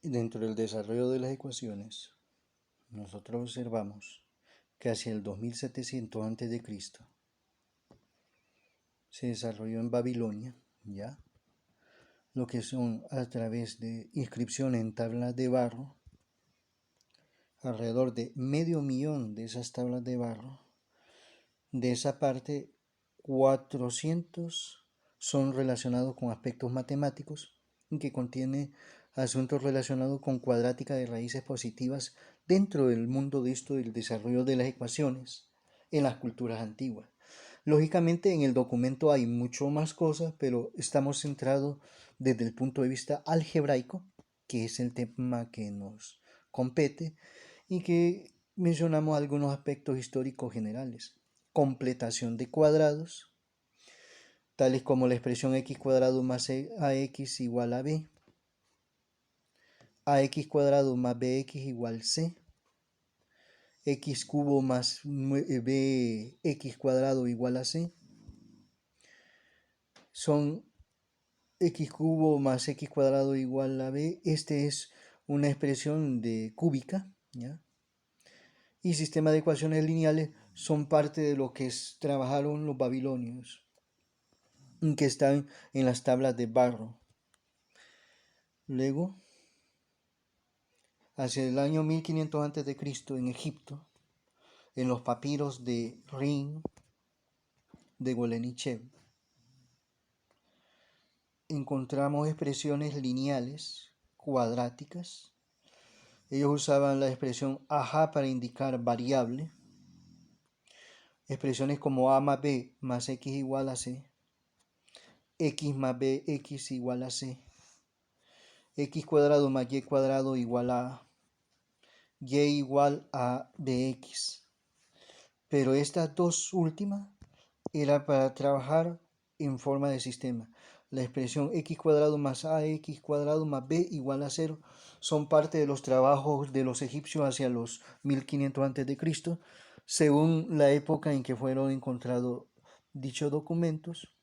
Dentro del desarrollo de las ecuaciones, nosotros observamos que hacia el 2700 a.C. se desarrolló en Babilonia, ¿ya? Lo que son a través de inscripciones en tablas de barro, alrededor de 500.000 de esas tablas de barro. De esa parte, 400 son relacionados con aspectos matemáticos y que contiene asuntos relacionados con cuadrática de raíces positivas dentro del mundo de esto del desarrollo de las ecuaciones en las culturas antiguas. Lógicamente en el documento hay mucho más cosas, pero estamos centrados desde el punto de vista algebraico, que es el tema que nos compete, y que mencionamos algunos aspectos históricos generales. Completación de cuadrados, tales como la expresión x cuadrado más ax igual a b, ax cuadrado más bx igual c, x cubo más bx cuadrado igual a c, son x cubo más x cuadrado igual a b. Este es una expresión de cúbica, ¿ya? Y sistema de ecuaciones lineales son parte de lo que trabajaron los babilonios, que están en las tablas de barro. Luego, hacia el año 1500 a.C. en Egipto, en los papiros de Rin de Golenichev, encontramos expresiones lineales, cuadráticas. Ellos usaban la expresión AJ para indicar variable. Expresiones como A más B más X igual a C, X más BX igual a C, X cuadrado más Y cuadrado igual a Y igual a BX. Pero estas dos últimas era para trabajar en forma de sistema. La expresión x cuadrado más ax cuadrado más b igual a 0 son parte de los trabajos de los egipcios hacia los 1500 a.C., según la época en que fueron encontrados dichos documentos.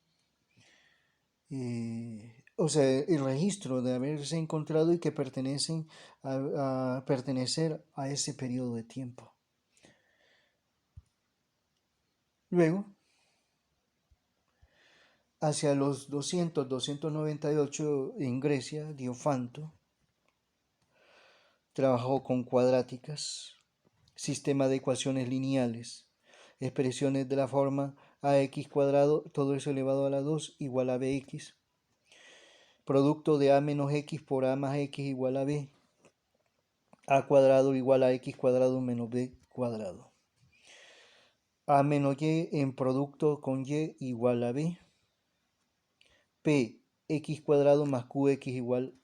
O sea, el registro de haberse encontrado y que pertenecen a pertenecer a ese periodo de tiempo. Luego, hacia los 298 en Grecia, Diofanto trabajó con cuadráticas, sistema de ecuaciones lineales, expresiones de la forma ax cuadrado, todo eso elevado a la 2 igual a bx, producto de a menos x por a más x igual a b, a cuadrado igual a x cuadrado menos b cuadrado, a menos y en producto con y igual a b, p x cuadrado más qx igual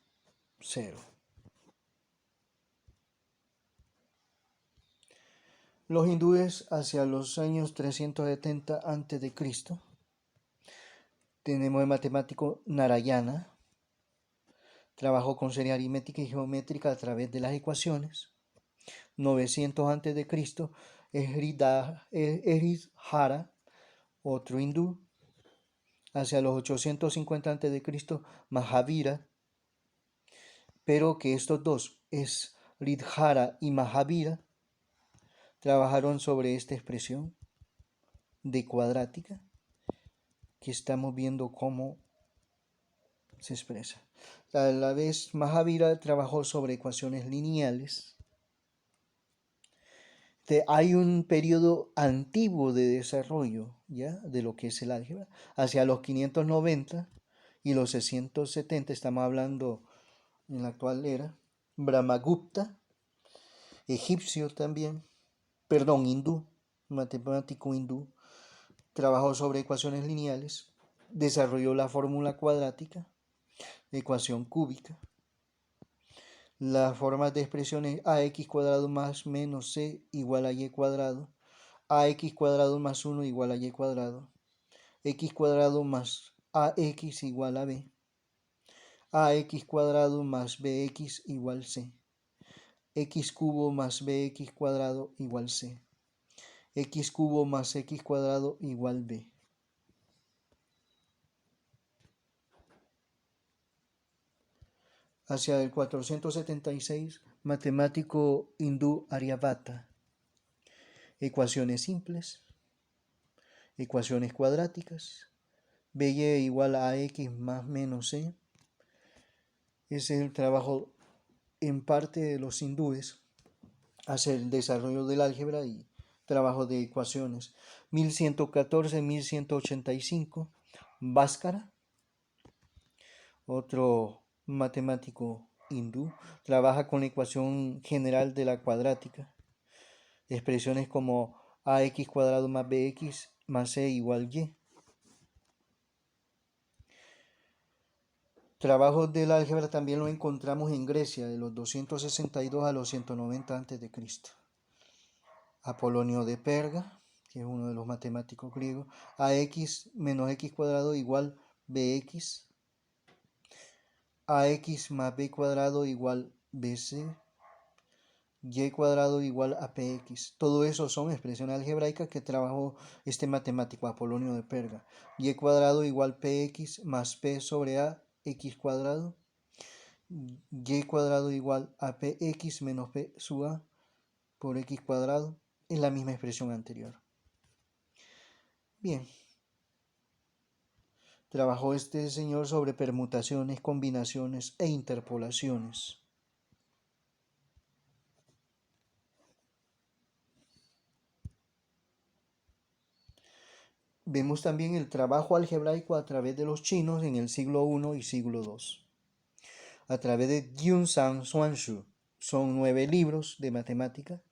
0. Los hindúes hacia los años 370 a.C. tenemos el matemático Narayana, trabajó con serie aritmética y geométrica a través de las ecuaciones. 900 a.C. Hridhara, otro hindú. Hacia los 850 a.C. Mahavira, pero que estos dos, es Hridhara y Mahavira, trabajaron sobre esta expresión de cuadrática que estamos viendo cómo se expresa. A la vez, Mahavira trabajó sobre ecuaciones lineales. Hay un periodo antiguo de desarrollo, ¿ya?, de lo que es el álgebra. Hacia los 590 y los 670, estamos hablando en la actual era. Brahmagupta, egipcio también, perdón, hindú, matemático hindú, trabajó sobre ecuaciones lineales, desarrolló la fórmula cuadrática, ecuación cúbica, las formas de expresiones ax cuadrado más menos c igual a y cuadrado, ax cuadrado más 1 igual a y cuadrado, x cuadrado más ax igual a b, ax cuadrado más bx igual c, x cubo más bx cuadrado igual c, x cubo más x cuadrado igual b. hacia el 476, matemático hindú Aryabhata. Ecuaciones simples, ecuaciones cuadráticas, by igual a x más menos c. Ese es el trabajo en parte de los hindúes hacia el desarrollo del álgebra y trabajo de ecuaciones. 1114-1185, Bhaskara, otro matemático hindú, trabaja con la ecuación general de la cuadrática. Expresiones como ax cuadrado más bx más c igual y. Trabajos del álgebra también lo encontramos en Grecia, de los 262 a los 190 a.C. Apolonio de Perga, que es uno de los matemáticos griegos, ax menos x cuadrado igual bx, ax más b cuadrado igual bc, y cuadrado igual a px. Todo eso son expresiones algebraicas que trabajó este matemático Apolonio de Perga. Y cuadrado igual px más p sobre a x cuadrado, y cuadrado igual a px menos p sub a por x cuadrado, es la misma expresión anterior. Bien, trabajó este señor sobre permutaciones, combinaciones e interpolaciones. Vemos también el trabajo algebraico a través de los chinos en el siglo I y siglo II. A través de Jiunshan Suanshu. Son 9 libros de matemática.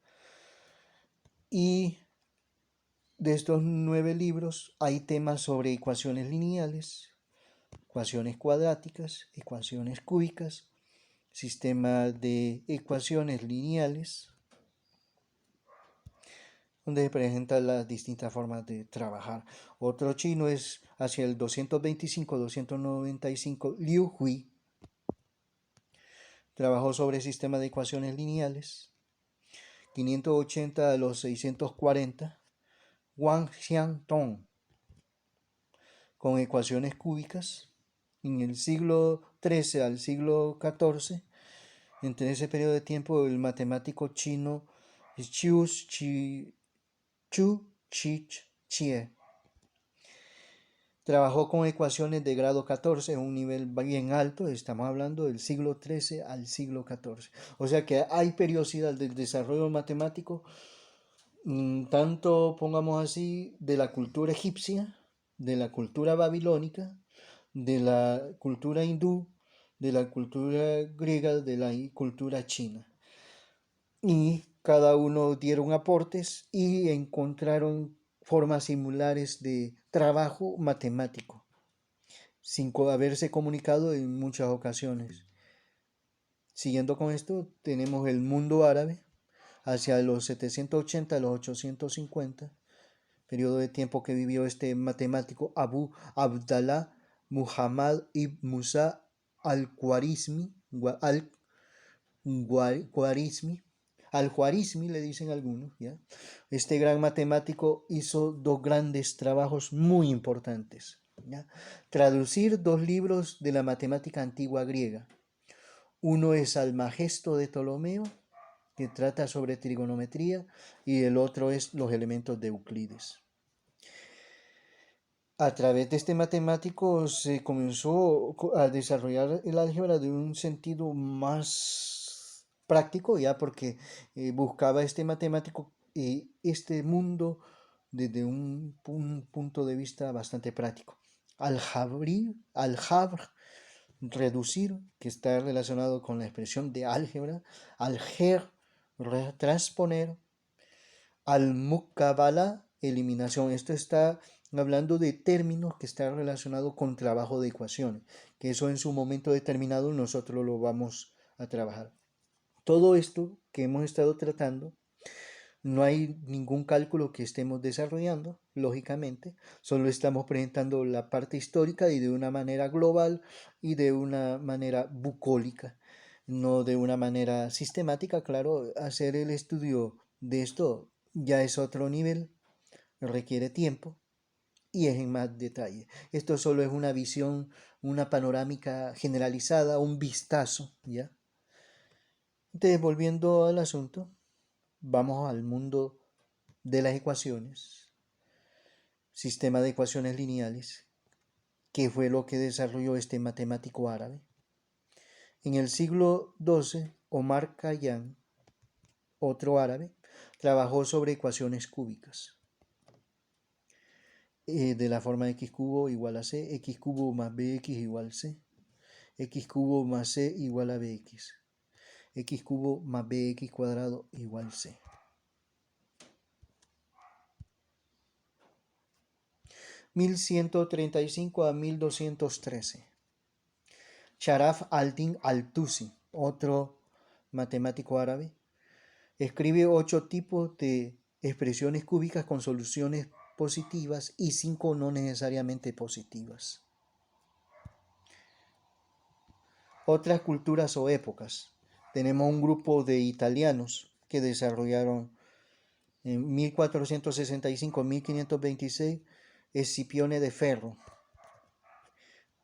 Y de estos 9 libros hay temas sobre ecuaciones lineales, ecuaciones cuadráticas, ecuaciones cúbicas, sistema de ecuaciones lineales, donde se presentan las distintas formas de trabajar. Otro chino es hacia el 225-295, Liu Hui. Trabajó sobre sistema de ecuaciones lineales. 580 a los 640, Wang Xiantong, con ecuaciones cúbicas. En el siglo XIII al siglo XIV, entre ese periodo de tiempo, el matemático chino Chu Chi-chie trabajó con ecuaciones de grado 14, un nivel bien alto. Estamos hablando del siglo XIII al siglo XIV. O sea que hay periodicidad del desarrollo matemático, tanto, pongamos así, de la cultura egipcia, de la cultura babilónica, de la cultura hindú, de la cultura griega, de la cultura china. Y cada uno dieron aportes y encontraron formas similares de trabajo matemático, sin haberse comunicado en muchas ocasiones. Siguiendo con esto, tenemos el mundo árabe, hacia los 780 a los 850, periodo de tiempo que vivió este matemático Abu Abdallah Muhammad ibn Musa al-Khwarizmi, al-Khwarizmi le dicen algunos, ¿ya? Este gran matemático hizo dos grandes trabajos muy importantes, ¿ya? Traducir dos libros de la matemática antigua griega. Uno es Almagesto de Ptolomeo, que trata sobre trigonometría, y el otro es Los elementos de Euclides. A través de este matemático se comenzó a desarrollar el álgebra de un sentido más práctico, ya porque buscaba este matemático este mundo desde un punto de vista bastante práctico. Al-Jabr, reducir, que está relacionado con la expresión de álgebra. Al-Jer, transponer. Al-Muqabala, eliminación. Esto está hablando de términos que están relacionados con trabajo de ecuaciones, que eso en su momento determinado nosotros lo vamos a trabajar. Todo esto que hemos estado tratando, no hay ningún cálculo que estemos desarrollando, lógicamente, solo estamos presentando la parte histórica y de una manera global y de una manera bucólica, no de una manera sistemática. Claro, hacer el estudio de esto ya es otro nivel, requiere tiempo y es en más detalle. Esto solo es una visión, una panorámica generalizada, un vistazo, ¿ya? Entonces, volviendo al asunto, vamos al mundo de las ecuaciones, sistema de ecuaciones lineales, que fue lo que desarrolló este matemático árabe. En el siglo XII, Omar Khayyam, otro árabe, trabajó sobre ecuaciones cúbicas. De la forma x cubo igual a c, x cubo más bx igual c, x cubo más c igual a bx, x cubo más bx cuadrado igual c. (1135 a 1213). Sharaf al-Din al-Tusi, otro matemático árabe, escribe 8 tipos de expresiones cúbicas con soluciones positivas y 5 no necesariamente positivas. Otras culturas o épocas. Tenemos un grupo de italianos que desarrollaron en 1465-1526 Escipione de Ferro.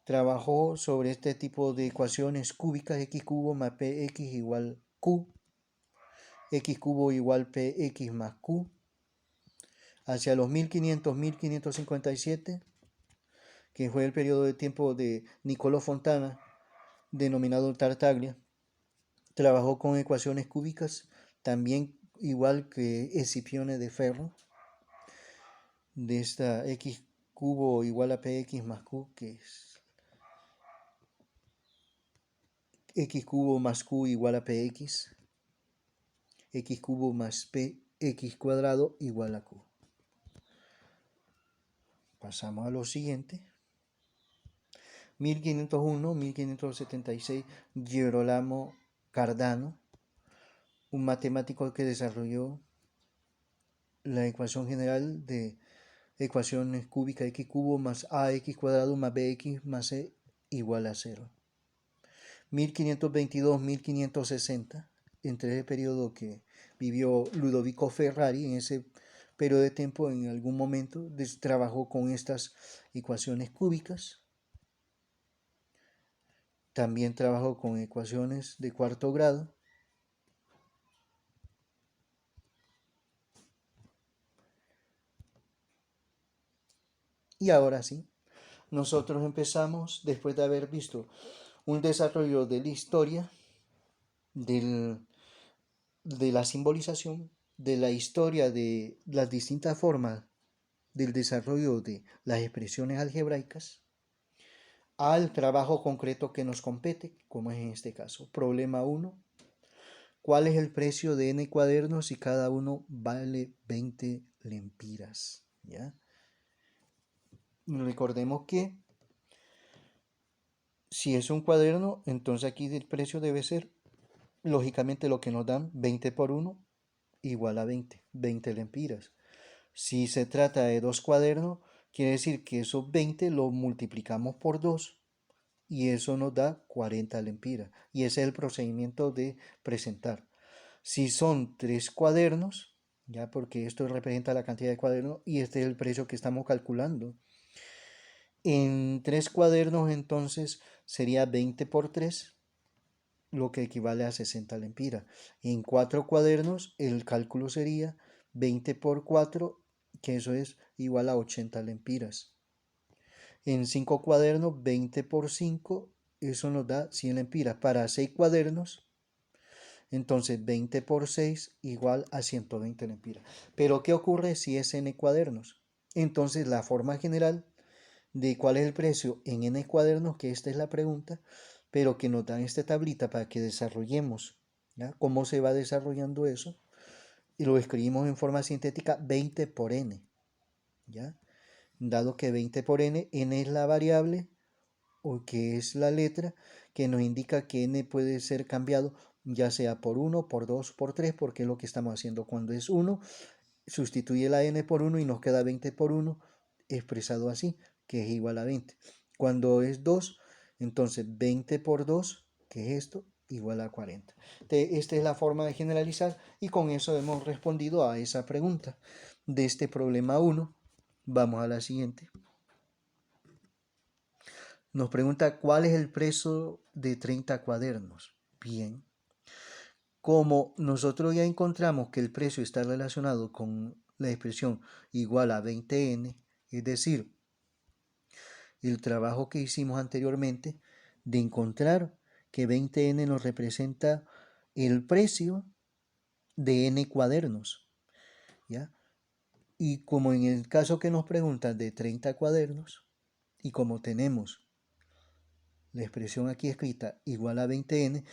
Trabajó sobre este tipo de ecuaciones cúbicas: x cubo más px igual q, x cubo igual px más q. Hacia los 1500-1557, que fue el periodo de tiempo de Niccolò Fontana, denominado Tartaglia, trabajó con ecuaciones cúbicas, también igual que Escipione de Ferro, de esta x cubo igual a px más q, que es x cubo más q igual a px, x cubo más px cuadrado igual a q. Pasamos a lo siguiente. 1501-1576, Girolamo Cardano, un matemático que desarrolló la ecuación general de ecuaciones cúbicas: x cubo más ax cuadrado más bx más c igual a 0. 1522-1560, entre ese periodo que vivió Ludovico Ferrari, en ese periodo de tiempo, en algún momento, trabajó con estas ecuaciones cúbicas. También trabajó con ecuaciones de cuarto grado. Y ahora sí, nosotros empezamos, después de haber visto un desarrollo de la historia, de la simbolización, de la historia de las distintas formas del desarrollo de las expresiones algebraicas, al trabajo concreto que nos compete, como es en este caso. Problema 1. ¿Cuál es el precio de n cuadernos si cada uno vale 20 lempiras? ¿Ya? Recordemos que si es un cuaderno, entonces aquí el precio debe ser, lógicamente, lo que nos dan, 20 por 1 igual a 20 lempiras. Si se trata de 2 cuadernos, quiere decir que esos 20 lo multiplicamos por 2 y eso nos da 40 lempiras. Y ese es el procedimiento de presentar. Si son 3 cuadernos, ya, porque esto representa la cantidad de cuadernos y este es el precio que estamos calculando. En 3 cuadernos entonces sería 20 por 3, lo que equivale a 60 lempiras. En 4 cuadernos el cálculo sería 20 por 4, que eso es igual a 80 lempiras. En 5 cuadernos, 20 por 5, eso nos da 100 lempiras. Para 6 cuadernos, entonces 20 por 6 igual a 120 lempiras. Pero ¿qué ocurre si es n cuadernos? Entonces la forma general de cuál es el precio en n cuadernos, que esta es la pregunta, pero que nos dan esta tablita para que desarrollemos, ¿ya?, cómo se va desarrollando eso, y lo escribimos en forma sintética: 20 por n, ¿ya? Dado que 20 por n, n es la variable, o que es la letra, que nos indica que n puede ser cambiado ya sea por 1, por 2, por 3, porque es lo que estamos haciendo. Cuando es 1, sustituye la n por 1 y nos queda 20 por 1, expresado así, que es igual a 20. Cuando es 2, entonces 20 por 2, que es esto, igual a 40. Esta es la forma de generalizar y con eso hemos respondido a esa pregunta de este problema 1. Vamos a la siguiente. Nos pregunta cuál es el precio de 30 cuadernos. Bien. Como nosotros ya encontramos que el precio está relacionado con la expresión igual a 20n, es decir, el trabajo que hicimos anteriormente de encontrar que 20n nos representa el precio de n cuadernos, ¿ya? Y como en el caso que nos preguntan de 30 cuadernos, y como tenemos la expresión aquí escrita igual a 20n,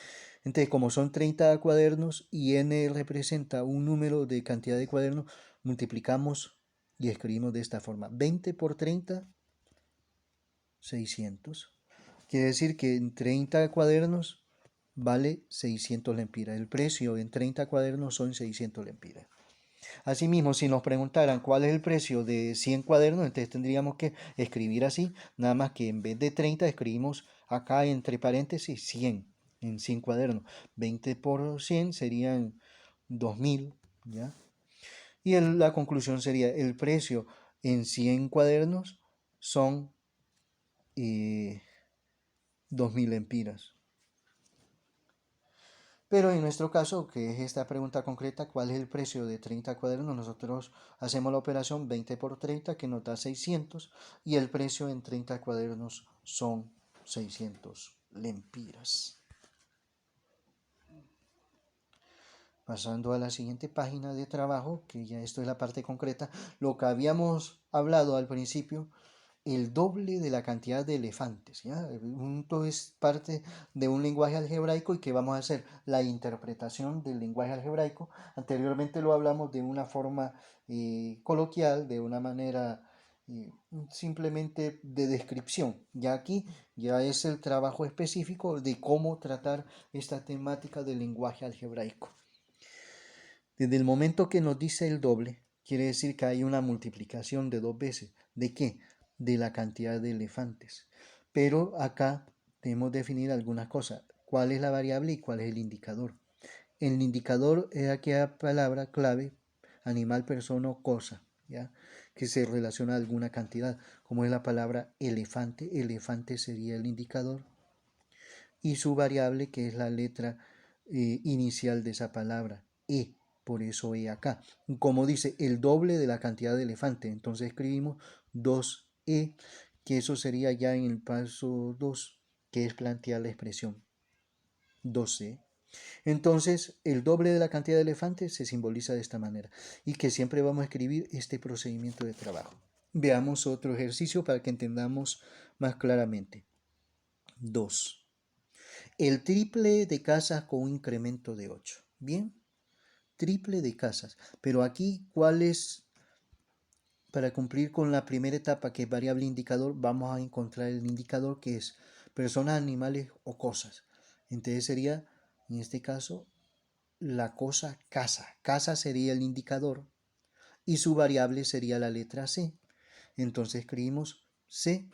entonces como son 30 cuadernos y n representa un número de cantidad de cuadernos, multiplicamos y escribimos de esta forma: 20 por 30, 600. Quiere decir que en 30 cuadernos vale 600 lempiras. El precio en 30 cuadernos son 600 lempiras. Asimismo, si nos preguntaran cuál es el precio de 100 cuadernos, entonces tendríamos que escribir así, nada más que en vez de 30 escribimos acá entre paréntesis 100 en 100 cuadernos. 20 por 100 serían 2000, ¿ya? Y la conclusión sería, el precio en 100 cuadernos son 2000 lempiras. Pero en nuestro caso, que es esta pregunta concreta, ¿cuál es el precio de 30 cuadernos? Nosotros hacemos la operación 20 por 30 que nos da 600 y el precio en 30 cuadernos son 600 lempiras. Pasando a la siguiente página de trabajo, que ya esto es la parte concreta, lo que habíamos hablado al principio, el doble de la cantidad de elefantes, ¿ya? El punto es parte de un lenguaje algebraico y que vamos a hacer la interpretación del lenguaje algebraico. Anteriormente lo hablamos de una forma coloquial, de una manera eh, simplemente de descripción. Ya aquí ya es el trabajo específico de cómo tratar esta temática del lenguaje algebraico. Desde el momento que nos dice el doble, quiere decir que hay una multiplicación de dos veces. ¿De qué? De la cantidad de elefantes. Pero acá debemos definir algunas cosas. ¿Cuál es la variable y cuál es el indicador? El indicador es aquella palabra clave, animal, persona o cosa, ¿ya? Que se relaciona a alguna cantidad, como es la palabra elefante. Elefante sería el indicador. Y su variable, que es la letra inicial de esa palabra, E. Por eso E acá. Como dice, el doble de la cantidad de elefante. Entonces escribimos 2E, que eso sería ya en el paso 2, que es plantear la expresión 2E. Entonces, el doble de la cantidad de elefantes se simboliza de esta manera. Y que siempre vamos a escribir este procedimiento de trabajo. Veamos otro ejercicio para que entendamos más claramente. 2. El triple de casas con un incremento de 8. Bien, triple de casas. Pero aquí, ¿cuál es? Para cumplir con la primera etapa, que es variable indicador, vamos a encontrar el indicador que es personas, animales o cosas. Entonces sería, en este caso, la cosa casa. Casa sería el indicador y su variable sería la letra C. Entonces escribimos C,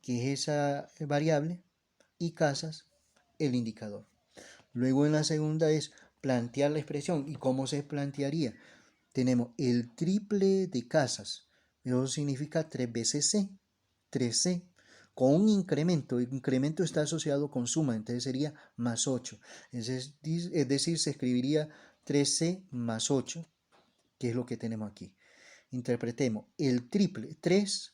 que es esa variable, y casas, el indicador. Luego en la segunda es plantear la expresión. ¿Y cómo se plantearía? Tenemos el triple de casas. Eso significa 3 veces C, 3C, con un incremento. El incremento está asociado con suma, entonces sería más 8. Es decir, se escribiría 3C más 8, que es lo que tenemos aquí. Interpretemos el triple. 3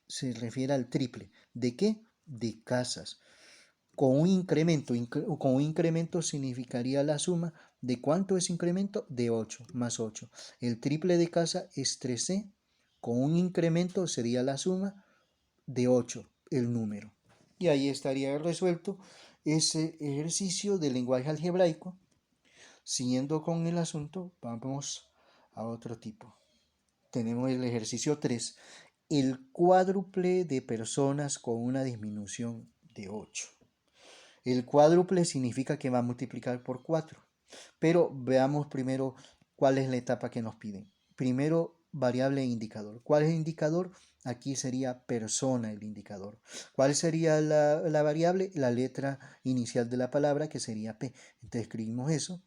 se refiere al triple. ¿De qué? De casas. Con un incremento significaría la suma de cuánto es incremento de 8 más 8. El triple de casa es 3C, con un incremento sería la suma de 8, el número. Y ahí estaría resuelto ese ejercicio del lenguaje algebraico. Siguiendo con el asunto, vamos a otro tipo. Tenemos el ejercicio 3, el cuádruple de personas con una disminución de 8. El cuádruple significa que va a multiplicar por 4. Pero veamos primero cuál es la etapa que nos piden. Primero, variable e indicador. ¿Cuál es el indicador? Aquí sería persona el indicador. ¿Cuál sería la variable? La letra inicial de la palabra, que sería P. Entonces escribimos eso.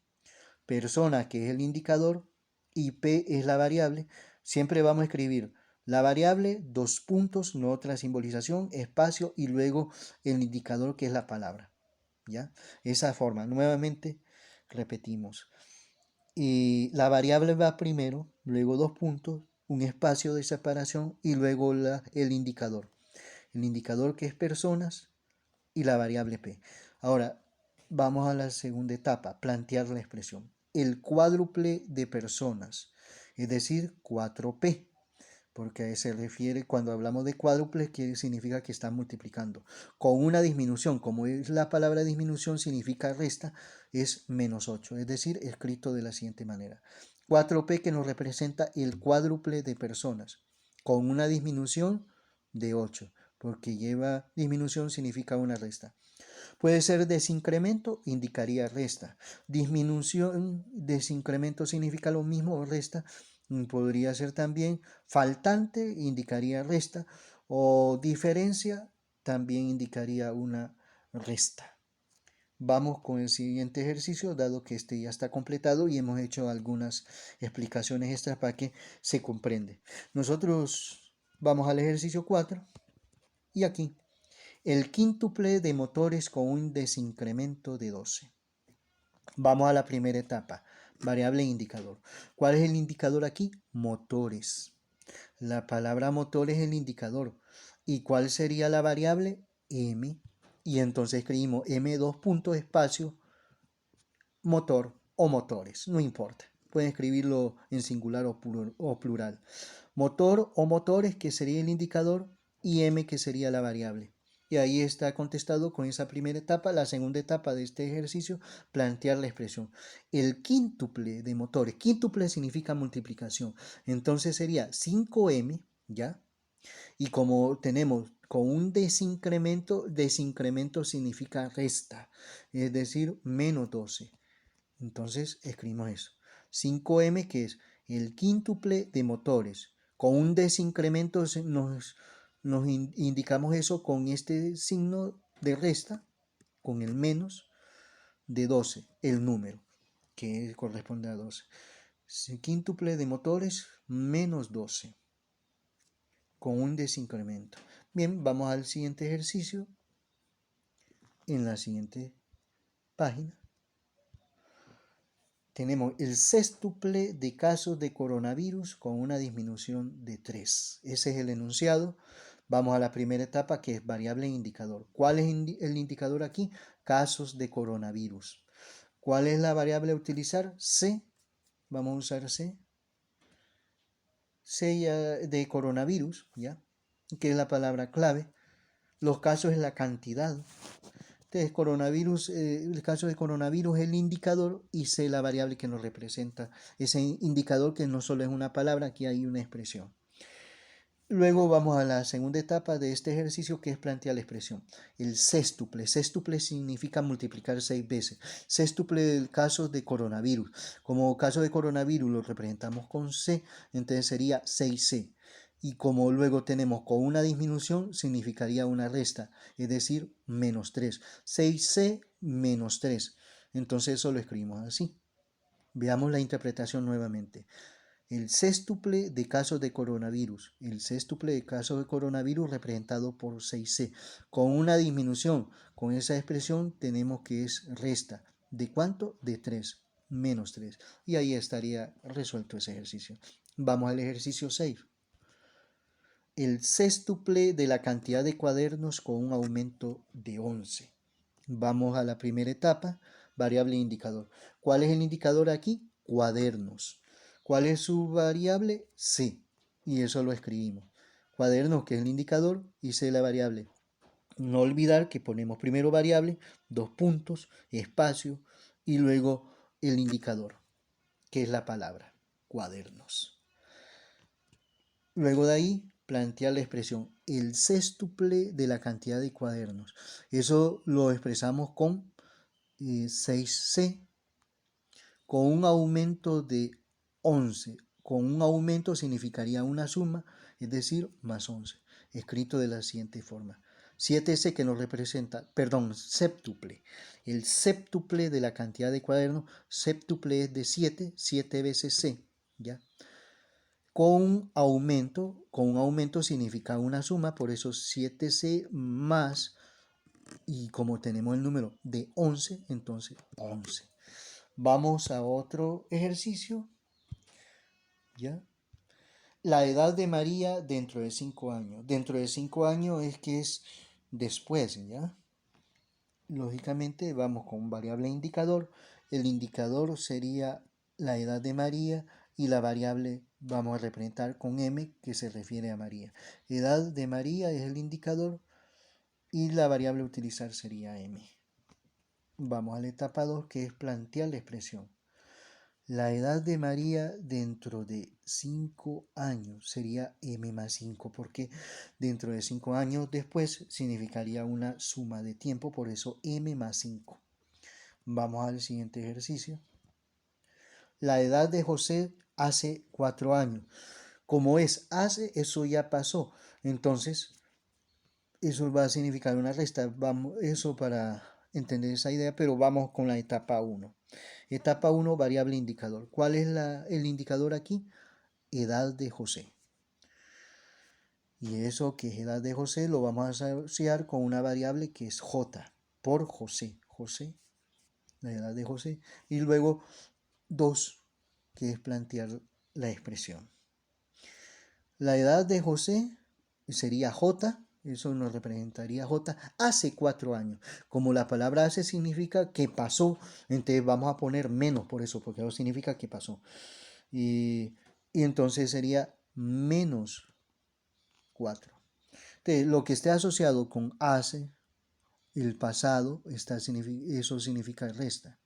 Persona, que es el indicador, y P es la variable. Siempre vamos a escribir La variable, dos puntos, no otra simbolización, espacio y luego el indicador que es la palabra. ¿Ya? Esa forma, nuevamente repetimos. Y la variable va primero, luego dos puntos, un espacio de separación y luego el indicador. El indicador que es personas y la variable P. Ahora, vamos a la segunda etapa, plantear la expresión. El cuádruple de personas, es decir, 4P, porque se refiere, cuando hablamos de cuádruples, que significa que están multiplicando. Con una disminución, como es la palabra disminución, significa resta, es -8, es decir, escrito de la siguiente manera. 4P que nos representa el cuádruple de personas, con una disminución de 8, porque lleva disminución significa una resta. Puede ser desincremento, indicaría resta. Disminución, desincremento significa lo mismo o resta. Podría ser también faltante, indicaría resta. O diferencia, también indicaría una resta. Vamos con el siguiente ejercicio, dado que este ya está completado y hemos hecho algunas explicaciones extras para que se comprende. Nosotros vamos al ejercicio 4 y aquí el quíntuple de motores con un desincremento de 12. Vamos a la primera etapa, variable e indicador. ¿Cuál es el indicador aquí? Motores. La palabra motor es el indicador. ¿Y cuál sería la variable? M. Y entonces escribimos M2 punto espacio motor o motores, no importa. Pueden escribirlo en singular o plural. Motor o motores, que sería el indicador, y M, que sería la variable. Y ahí está contestado con esa primera etapa. La segunda etapa de este ejercicio, plantear la expresión. El quíntuple de motores, quíntuple significa multiplicación, entonces sería 5M, ¿ya? Y como tenemos con un desincremento, desincremento significa resta, es decir, -12. Entonces escribimos eso. 5M, que es el quíntuple de motores. Con un desincremento nos indicamos eso con este signo de resta, con el menos de 12, el número, que corresponde a 12. Quíntuple de motores -12, con un desincremento. Bien, vamos al siguiente ejercicio en la siguiente página. Tenemos el sextuple de casos de coronavirus con una disminución de 3. Ese es el enunciado. Vamos a la primera etapa, que es variable e indicador. ¿Cuál es el indicador aquí? Casos de coronavirus. ¿Cuál es la variable a utilizar? C. Vamos a usar C. C de coronavirus, ¿ya? Que es la palabra clave. Los casos es la cantidad. Entonces, coronavirus, el caso de coronavirus es el indicador y C la variable que nos representa. Ese indicador que no solo es una palabra, aquí hay una expresión. Luego vamos a la segunda etapa de este ejercicio, que es plantear la expresión. El sextuple. Sextuple significa multiplicar 6 veces. Sextuple del caso de coronavirus. Como caso de coronavirus lo representamos con C, entonces sería 6C. Y como luego tenemos con una disminución, significaría una resta, es decir, -3. 6C menos 3. Entonces eso lo escribimos así. Veamos la interpretación nuevamente. El sextuple de casos de coronavirus. El sextuple de casos de coronavirus representado por 6C. Con una disminución, con esa expresión tenemos que es resta. ¿De cuánto? De 3, -3. Y ahí estaría resuelto ese ejercicio. Vamos al ejercicio 6. El sextuple de la cantidad de cuadernos con un aumento de 11. Vamos a la primera etapa, variable e indicador. ¿Cuál es el indicador aquí? Cuadernos. ¿Cuál es su variable? C. Y eso lo escribimos. Cuadernos, que es el indicador, y C la variable. No olvidar que ponemos primero variable, dos puntos, espacio, y luego el indicador, que es la palabra, cuadernos. Luego de ahí, plantear la expresión el sextuple de la cantidad de cuadernos. Eso lo expresamos con 6C, con un aumento de 11. Con un aumento significaría una suma, es decir, +11. Escrito de la siguiente forma. 7C que nos representa, perdón, séptuple. El séptuple de la cantidad de cuadernos, séptuple es de 7, 7 veces C, ¿ya? con un aumento significa una suma, por eso 7c más, y como tenemos el número de 11, entonces 11. Vamos a otro ejercicio, ¿ya? La edad de María dentro de 5 años. Dentro de 5 años es que es después, ¿ya? Lógicamente vamos con un variable indicador. El indicador sería la edad de María y la variable vamos a representar con m, que se refiere a María. Edad de María es el indicador y la variable a utilizar sería m. Vamos a la etapa 2, que es plantear la expresión. La edad de María dentro de 5 años sería m más 5, porque dentro de 5 años después significaría una suma de tiempo, por eso m más 5. Vamos al siguiente ejercicio. La edad de José hace 4 años. Como es hace, eso ya pasó. Entonces, eso va a significar una resta. Vamos, eso para entender esa idea, pero vamos con la etapa 1. Etapa 1, variable indicador. ¿Cuál es el indicador aquí? Edad de José. Y eso que es edad de José lo vamos a asociar con una variable que es J, por José. José, la edad de José. Y luego 2, que es plantear la expresión. La edad de José sería J, eso nos representaría J, hace 4 años. Como la palabra hace significa que pasó, entonces vamos a poner menos por eso, porque eso significa que pasó. Y entonces sería menos 4. Entonces, lo que esté asociado con hace, el pasado, eso significa resta.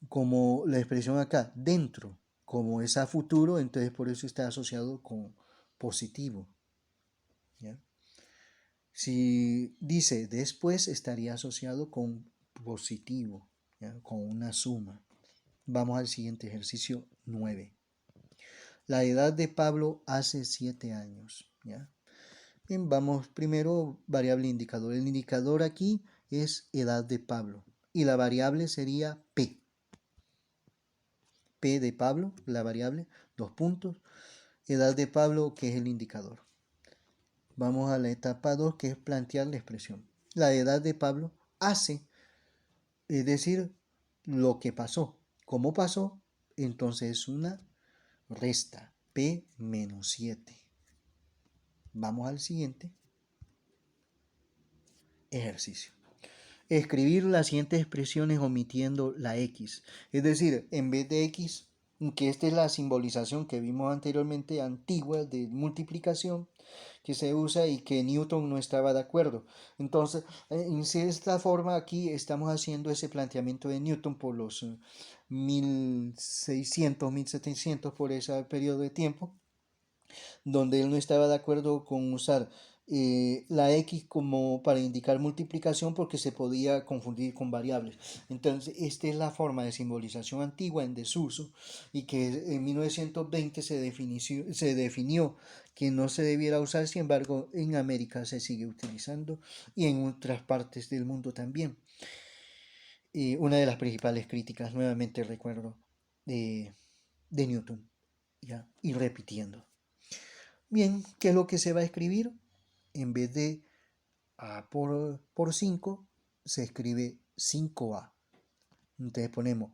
Como la expresión acá, dentro, como es a futuro, entonces por eso está asociado con positivo. ¿Ya? Si dice después, estaría asociado con positivo, ¿ya? Con una suma. Vamos al siguiente ejercicio 9. La edad de Pablo hace 7 años. ¿Ya? Bien, vamos primero variable indicador. El indicador aquí es edad de Pablo y la variable sería P. P de Pablo, la variable, 2 puntos. Edad de Pablo, que es el indicador. Vamos a la etapa 2, que es plantear la expresión. La edad de Pablo hace, es decir, lo que pasó. ¿Cómo pasó? Entonces es una resta, P menos 7. Vamos al siguiente ejercicio. Escribir las siguientes expresiones omitiendo la X. Es decir, en vez de X, que esta es la simbolización que vimos anteriormente, antigua, de multiplicación, que se usa y que Newton no estaba de acuerdo. Entonces, en esta forma aquí estamos haciendo ese planteamiento de Newton por los 1600, 1700, por ese periodo de tiempo, donde él no estaba de acuerdo con usar la X como para indicar multiplicación porque se podía confundir con variables. Entonces, esta es la forma de simbolización antigua en desuso y que en 1920 se definió que no se debiera usar. Sin embargo, en América se sigue utilizando y en otras partes del mundo también. Una de las principales críticas, nuevamente recuerdo, de Newton, ¿ya? Y repitiendo. Bien, ¿qué es lo que se va a escribir? En vez de A por 5, se escribe 5A. Entonces ponemos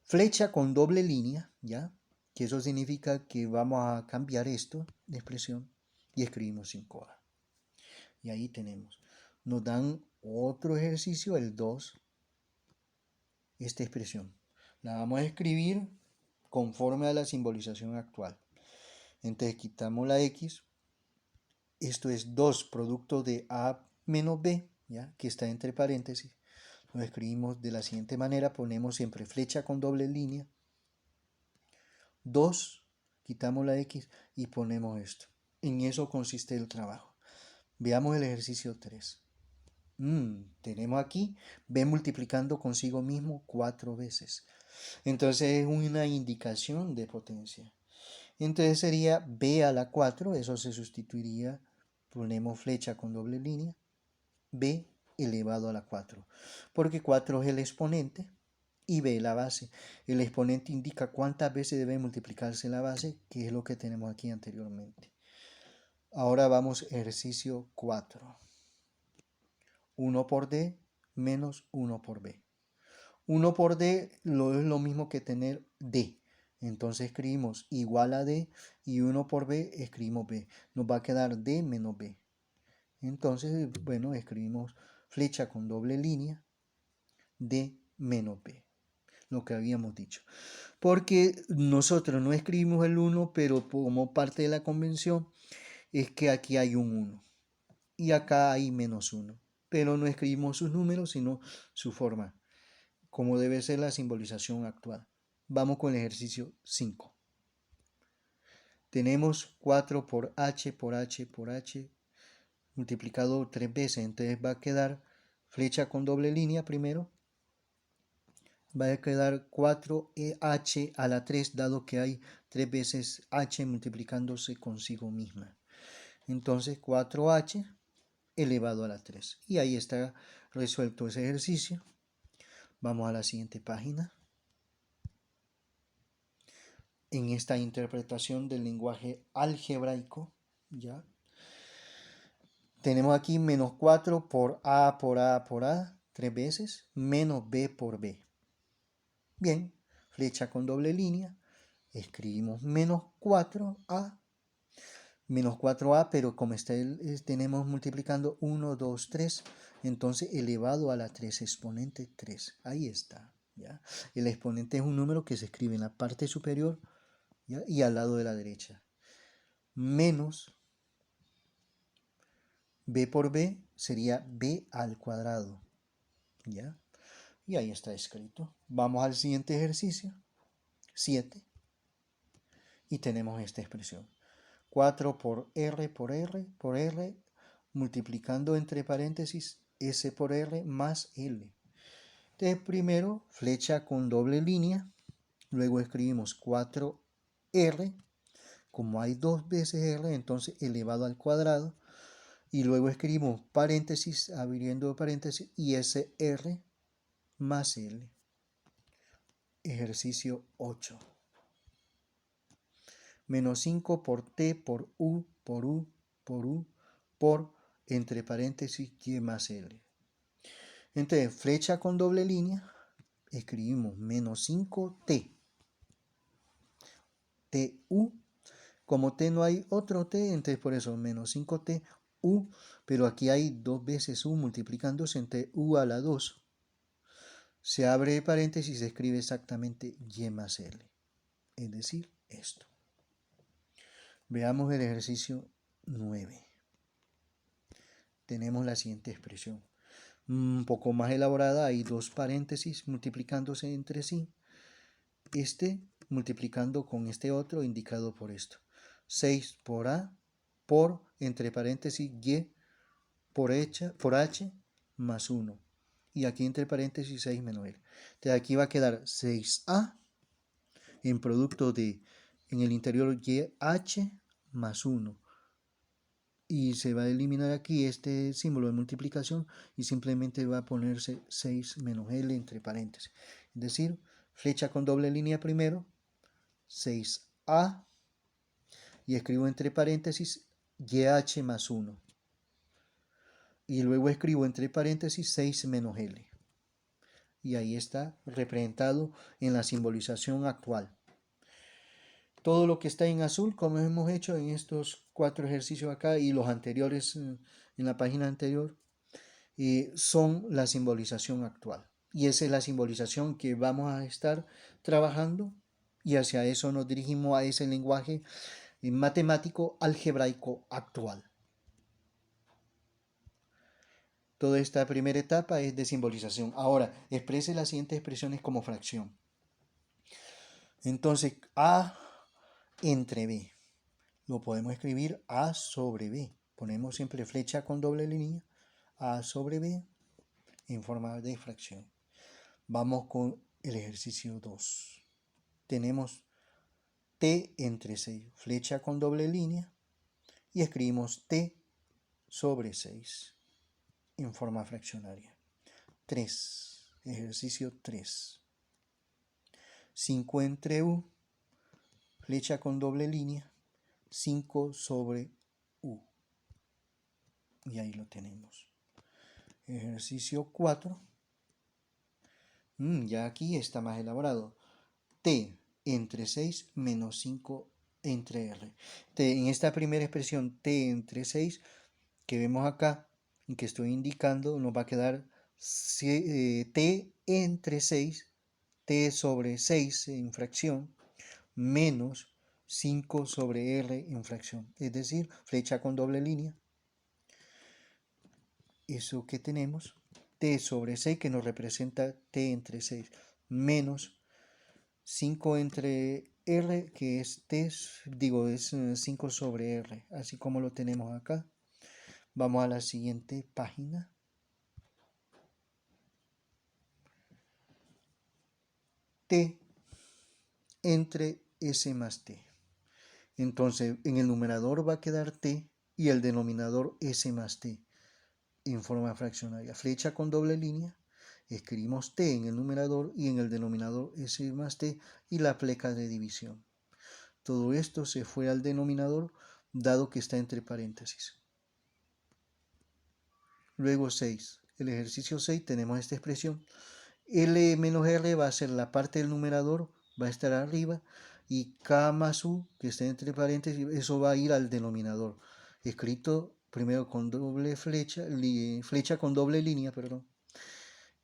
flecha con doble línea, ¿ya? Que eso significa que vamos a cambiar esto de expresión y escribimos 5A. Y ahí tenemos. Nos dan otro ejercicio, el 2, esta expresión. La vamos a escribir conforme a la simbolización actual. Entonces quitamos la X. Esto es 2 producto de A menos B, ¿ya? Que está entre paréntesis. Lo escribimos de la siguiente manera. Ponemos siempre flecha con doble línea. 2, quitamos la X y ponemos esto. En eso consiste el trabajo. Veamos el ejercicio 3. Tenemos aquí B multiplicando consigo mismo 4 veces. Entonces es una indicación de potencia. Entonces sería B a la 4, eso se sustituiría, ponemos flecha con doble línea, B elevado a la 4, porque 4 es el exponente, y b la base. El exponente indica cuántas veces debe multiplicarse la base, que es lo que tenemos aquí anteriormente. Ahora vamos ejercicio 4. 1 por d menos 1 por b. 1 por d es lo mismo que tener d. Entonces escribimos igual a d y 1 por b escribimos b. Nos va a quedar d menos b. Entonces, bueno, escribimos flecha con doble línea, d menos b. Lo que habíamos dicho. Porque nosotros no escribimos el 1, pero como parte de la convención es que aquí hay un 1 y acá hay menos 1. Pero no escribimos sus números, sino su forma, como debe ser la simbolización actual. Vamos con el ejercicio 5. Tenemos 4 por h por h por h multiplicado 3 veces. Entonces va a quedar flecha con doble línea primero. Va a quedar 4h a la 3, dado que hay 3 veces h multiplicándose consigo misma. Entonces 4h elevado a la 3. Y ahí está resuelto ese ejercicio. Vamos a la siguiente página. En esta interpretación del lenguaje algebraico, ¿ya? Tenemos aquí menos 4 por A por A por A, 3 veces, menos B por B. Bien, flecha con doble línea, escribimos menos 4A, pero como tenemos multiplicando 1, 2, 3, entonces elevado a la 3, exponente 3. Ahí está, ¿ya? El exponente es un número que se escribe en la parte superior, ¿ya? Y al lado de la derecha. Menos b por b sería b al cuadrado, ¿ya? Y ahí está escrito. Vamos al siguiente ejercicio, 7, y tenemos esta expresión. 4 por r por r por r, multiplicando entre paréntesis s por r más l. Entonces primero flecha con doble línea, luego escribimos 4r, como hay 2 veces r, entonces elevado al cuadrado, y luego escribimos paréntesis, abriendo paréntesis, y SR más L. Ejercicio 8. Menos 5 por T por U por U por U por entre paréntesis Y más L. Entonces, flecha con doble línea, escribimos menos 5T. TU. Como T no hay otro T, entonces por eso menos 5T U, pero aquí hay 2 veces U multiplicándose entre U a la 2. Se abre paréntesis y se escribe exactamente Y más L, es decir, esto. Veamos el ejercicio 9. Tenemos la siguiente expresión. Un poco más elaborada, hay 2 paréntesis multiplicándose entre sí. Este multiplicando con este otro indicado por esto. 6 por A por, entre paréntesis, Y por H más 1. Y aquí entre paréntesis 6 menos L. Entonces aquí va a quedar 6A en producto de, en el interior YH más 1. Y se va a eliminar aquí este símbolo de multiplicación y simplemente va a ponerse 6 menos L entre paréntesis. Es decir, flecha con doble línea primero, 6A, y escribo entre paréntesis YH más 1. Y luego escribo entre paréntesis 6 menos L. Y ahí está representado en la simbolización actual. Todo lo que está en azul, como hemos hecho en estos 4 ejercicios acá y los anteriores en la página anterior, son la simbolización actual. Y esa es la simbolización que vamos a estar trabajando y hacia eso nos dirigimos, a ese lenguaje matemático algebraico actual. Toda esta primera etapa es de simbolización. Ahora, exprese las siguientes expresiones como fracción. Entonces, A entre B. Lo podemos escribir A sobre B. Ponemos siempre flecha con doble línea. A sobre B en forma de fracción. Vamos con el ejercicio 2. Tenemos T entre 6. Flecha con doble línea. Y escribimos T sobre 6 en forma fraccionaria. 3. Ejercicio 3. 5 entre U, flecha con doble línea, 5 sobre U. Y ahí lo tenemos. Ejercicio 4. Ya aquí está más elaborado. T entre 6 menos 5 entre R. En esta primera expresión, T entre 6, que vemos acá, y que estoy indicando, nos va a quedar T entre 6, T sobre 6 en fracción, menos 5 sobre R en fracción. Es decir, flecha con doble línea. Eso que tenemos, T sobre 6, que nos representa T entre 6, menos 5 entre R, que es T, es 5 sobre R, así como lo tenemos acá. Vamos a la siguiente página. T entre S más T. Entonces, en el numerador va a quedar T y el denominador S más T en forma fraccionaria. Flecha con doble línea. Escribimos T en el numerador y en el denominador S más T y la pleca de división. Todo esto se fue al denominador dado que está entre paréntesis. Luego 6. El ejercicio 6 tenemos esta expresión. L menos R va a ser la parte del numerador, va a estar arriba, y K más U, que está entre paréntesis, eso va a ir al denominador. Escrito primero con doble flecha, flecha con doble línea, perdón.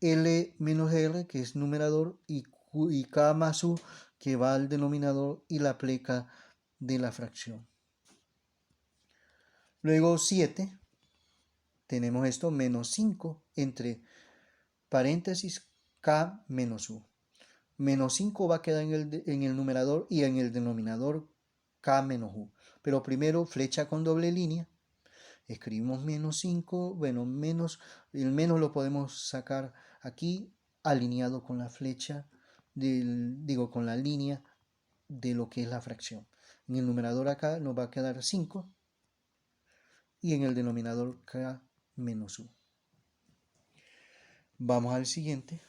L menos R, que es numerador, y K más U, que va al denominador, y la pleca de la fracción. Luego 7, tenemos esto, menos 5 entre paréntesis K menos U. Menos 5 va a quedar en el numerador y en el denominador K menos U. Pero primero flecha con doble línea. Escribimos menos 5. Bueno, el menos lo podemos sacar aquí alineado con la flecha, con la línea de lo que es la fracción. En el numerador acá nos va a quedar 5 y en el denominador K menos U. Vamos al siguiente.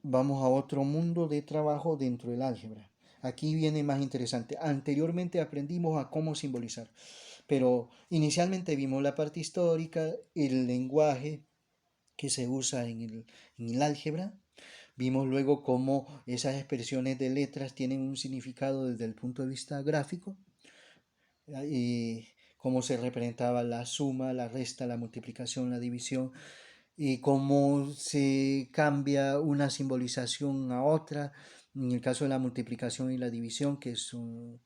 Vamos a otro mundo de trabajo dentro del álgebra. Aquí viene más interesante. Anteriormente aprendimos a cómo simbolizar, pero inicialmente vimos la parte histórica, el lenguaje que se usa en el álgebra. Vimos luego cómo esas expresiones de letras tienen un significado desde el punto de vista gráfico, cómo se representaba la suma, la resta, la multiplicación, la división, y cómo se cambia una simbolización a otra, en el caso de la multiplicación y la división, que son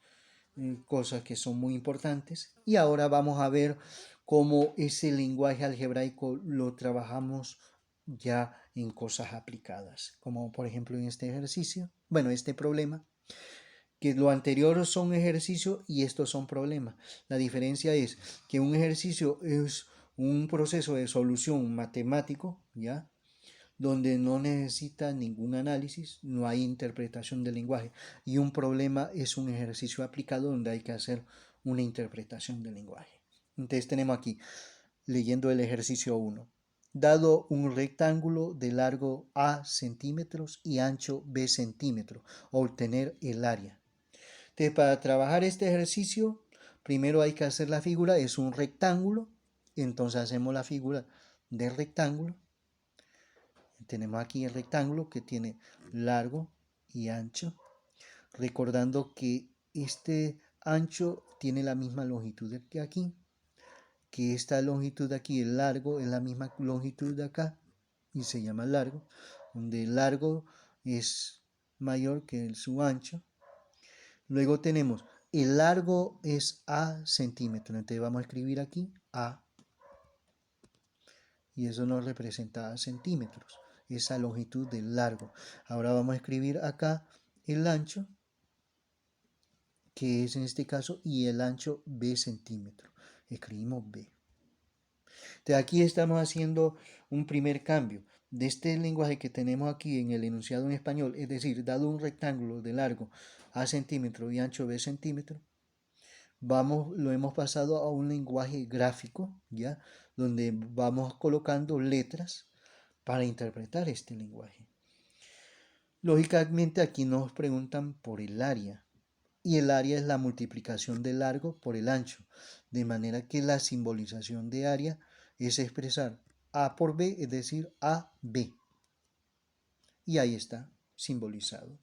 cosas que son muy importantes. Y ahora vamos a ver cómo ese lenguaje algebraico lo trabajamos ya en cosas aplicadas, como por ejemplo en este ejercicio, bueno, este problema, que lo anterior son ejercicios y estos son problemas. La diferencia es que un ejercicio es un proceso de solución matemático, ¿ya? Donde no necesita ningún análisis, no hay interpretación del lenguaje. Y un problema es un ejercicio aplicado donde hay que hacer una interpretación del lenguaje. Entonces tenemos aquí, leyendo el ejercicio 1. Dado un rectángulo de largo A centímetros y ancho B centímetros, obtener el área. Entonces, para trabajar este ejercicio, primero hay que hacer la figura, es un rectángulo, entonces hacemos la figura del rectángulo. Tenemos aquí el rectángulo que tiene largo y ancho, recordando que este ancho tiene la misma longitud que aquí, que esta longitud de aquí, el largo, es la misma longitud de acá y se llama largo, donde el largo es mayor que su ancho. Luego tenemos el largo es A centímetros, entonces vamos a escribir aquí A y eso nos representa A centímetros, esa longitud del largo. Ahora vamos a escribir acá el ancho, que es en este caso, y el ancho B centímetros. Escribimos B. Entonces aquí estamos haciendo un primer cambio de este lenguaje que tenemos aquí en el enunciado en español, es decir, dado un rectángulo de largo A centímetros y ancho B centímetros, lo hemos pasado a un lenguaje gráfico, ¿ya? donde vamos colocando letras para interpretar este lenguaje. Lógicamente aquí nos preguntan por el área, y el área es la multiplicación del largo por el ancho, de manera que la simbolización de área es expresar A por B, es decir, AB. Y ahí está, simbolizado.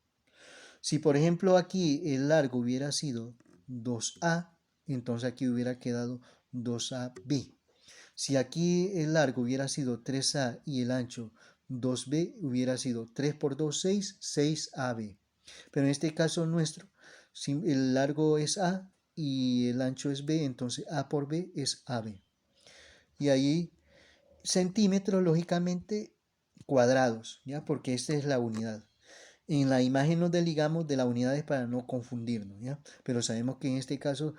Si por ejemplo aquí el largo hubiera sido 2A, entonces aquí hubiera quedado 2AB. Si aquí el largo hubiera sido 3A y el ancho 2B, hubiera sido 3 por 2, 6, 6AB. Pero en este caso nuestro, si el largo es A y el ancho es B, entonces A por B es AB. Y ahí centímetros, lógicamente, cuadrados, ¿ya? Porque esta es la unidad. En la imagen nos desligamos de las unidades para no confundirnos, ¿ya? Pero sabemos que en este caso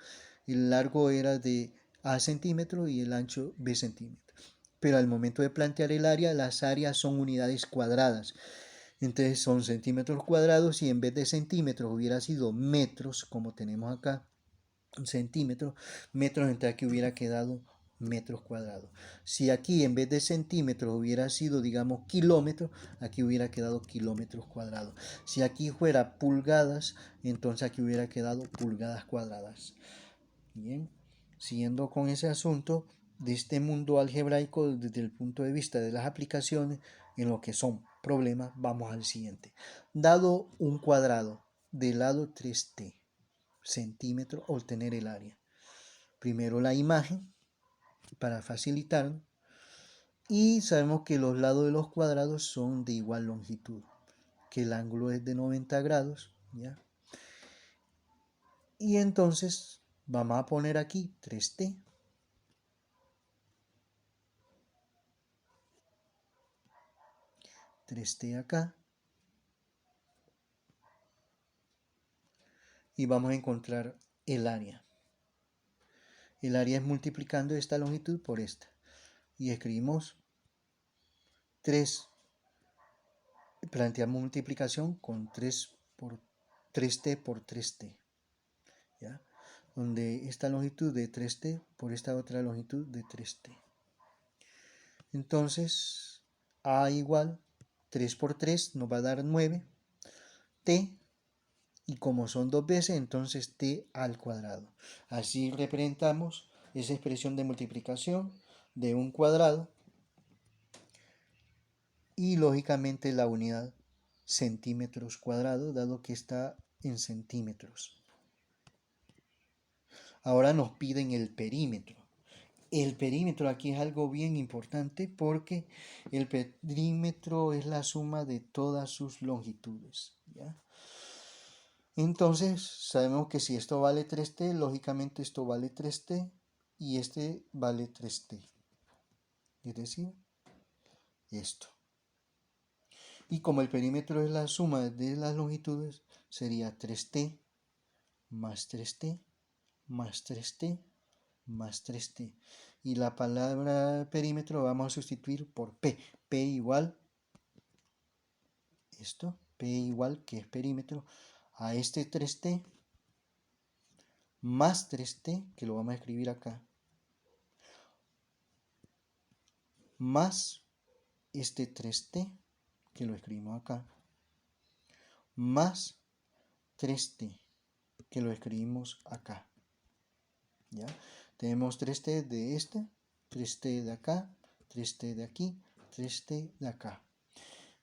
el largo era de A centímetros y el ancho B centímetros. Pero al momento de plantear el área, las áreas son unidades cuadradas. Entonces son centímetros cuadrados y en vez de centímetros hubiera sido metros, como tenemos acá, centímetros, metros, entonces aquí hubiera quedado metros cuadrados. Si aquí en vez de centímetros hubiera sido, digamos, kilómetros, aquí hubiera quedado kilómetros cuadrados. Si aquí fuera pulgadas, entonces aquí hubiera quedado pulgadas cuadradas. Bien, siguiendo con ese asunto de este mundo algebraico desde el punto de vista de las aplicaciones en lo que son problemas, vamos al siguiente. Dado un cuadrado de lado 3t centímetros, obtener el área. Primero la imagen para facilitar, y sabemos que los lados de los cuadrados son de igual longitud, que el ángulo es de 90 grados, ¿ya? Y entonces vamos a poner aquí 3t. 3t acá. Y vamos a encontrar el área. El área es multiplicando esta longitud por esta. Y escribimos 3. Planteamos multiplicación con 3 por 3t por 3t. ¿Ya? Donde esta longitud de 3t por esta otra longitud de 3t. Entonces, a igual 3 por 3 nos va a dar 9. T, y como son dos veces, entonces t al cuadrado. Así representamos esa expresión de multiplicación de un cuadrado y lógicamente la unidad centímetros cuadrados, dado que está en centímetros. Ahora nos piden el perímetro. El perímetro aquí es algo bien importante porque el perímetro es la suma de todas sus longitudes, ¿ya? Entonces, sabemos que si esto vale 3t, lógicamente esto vale 3t y este vale 3t. Es decir, esto. Y como el perímetro es la suma de las longitudes, sería 3t más 3t más 3t más 3t. Y la palabra perímetro vamos a sustituir por p. P igual esto, p igual que es perímetro, a este 3t más 3t, que lo vamos a escribir acá, más este 3t, que lo escribimos acá, más 3t, que lo escribimos acá. ¿Ya? Tenemos 3t de este, 3t de acá, 3t de aquí, 3t de acá.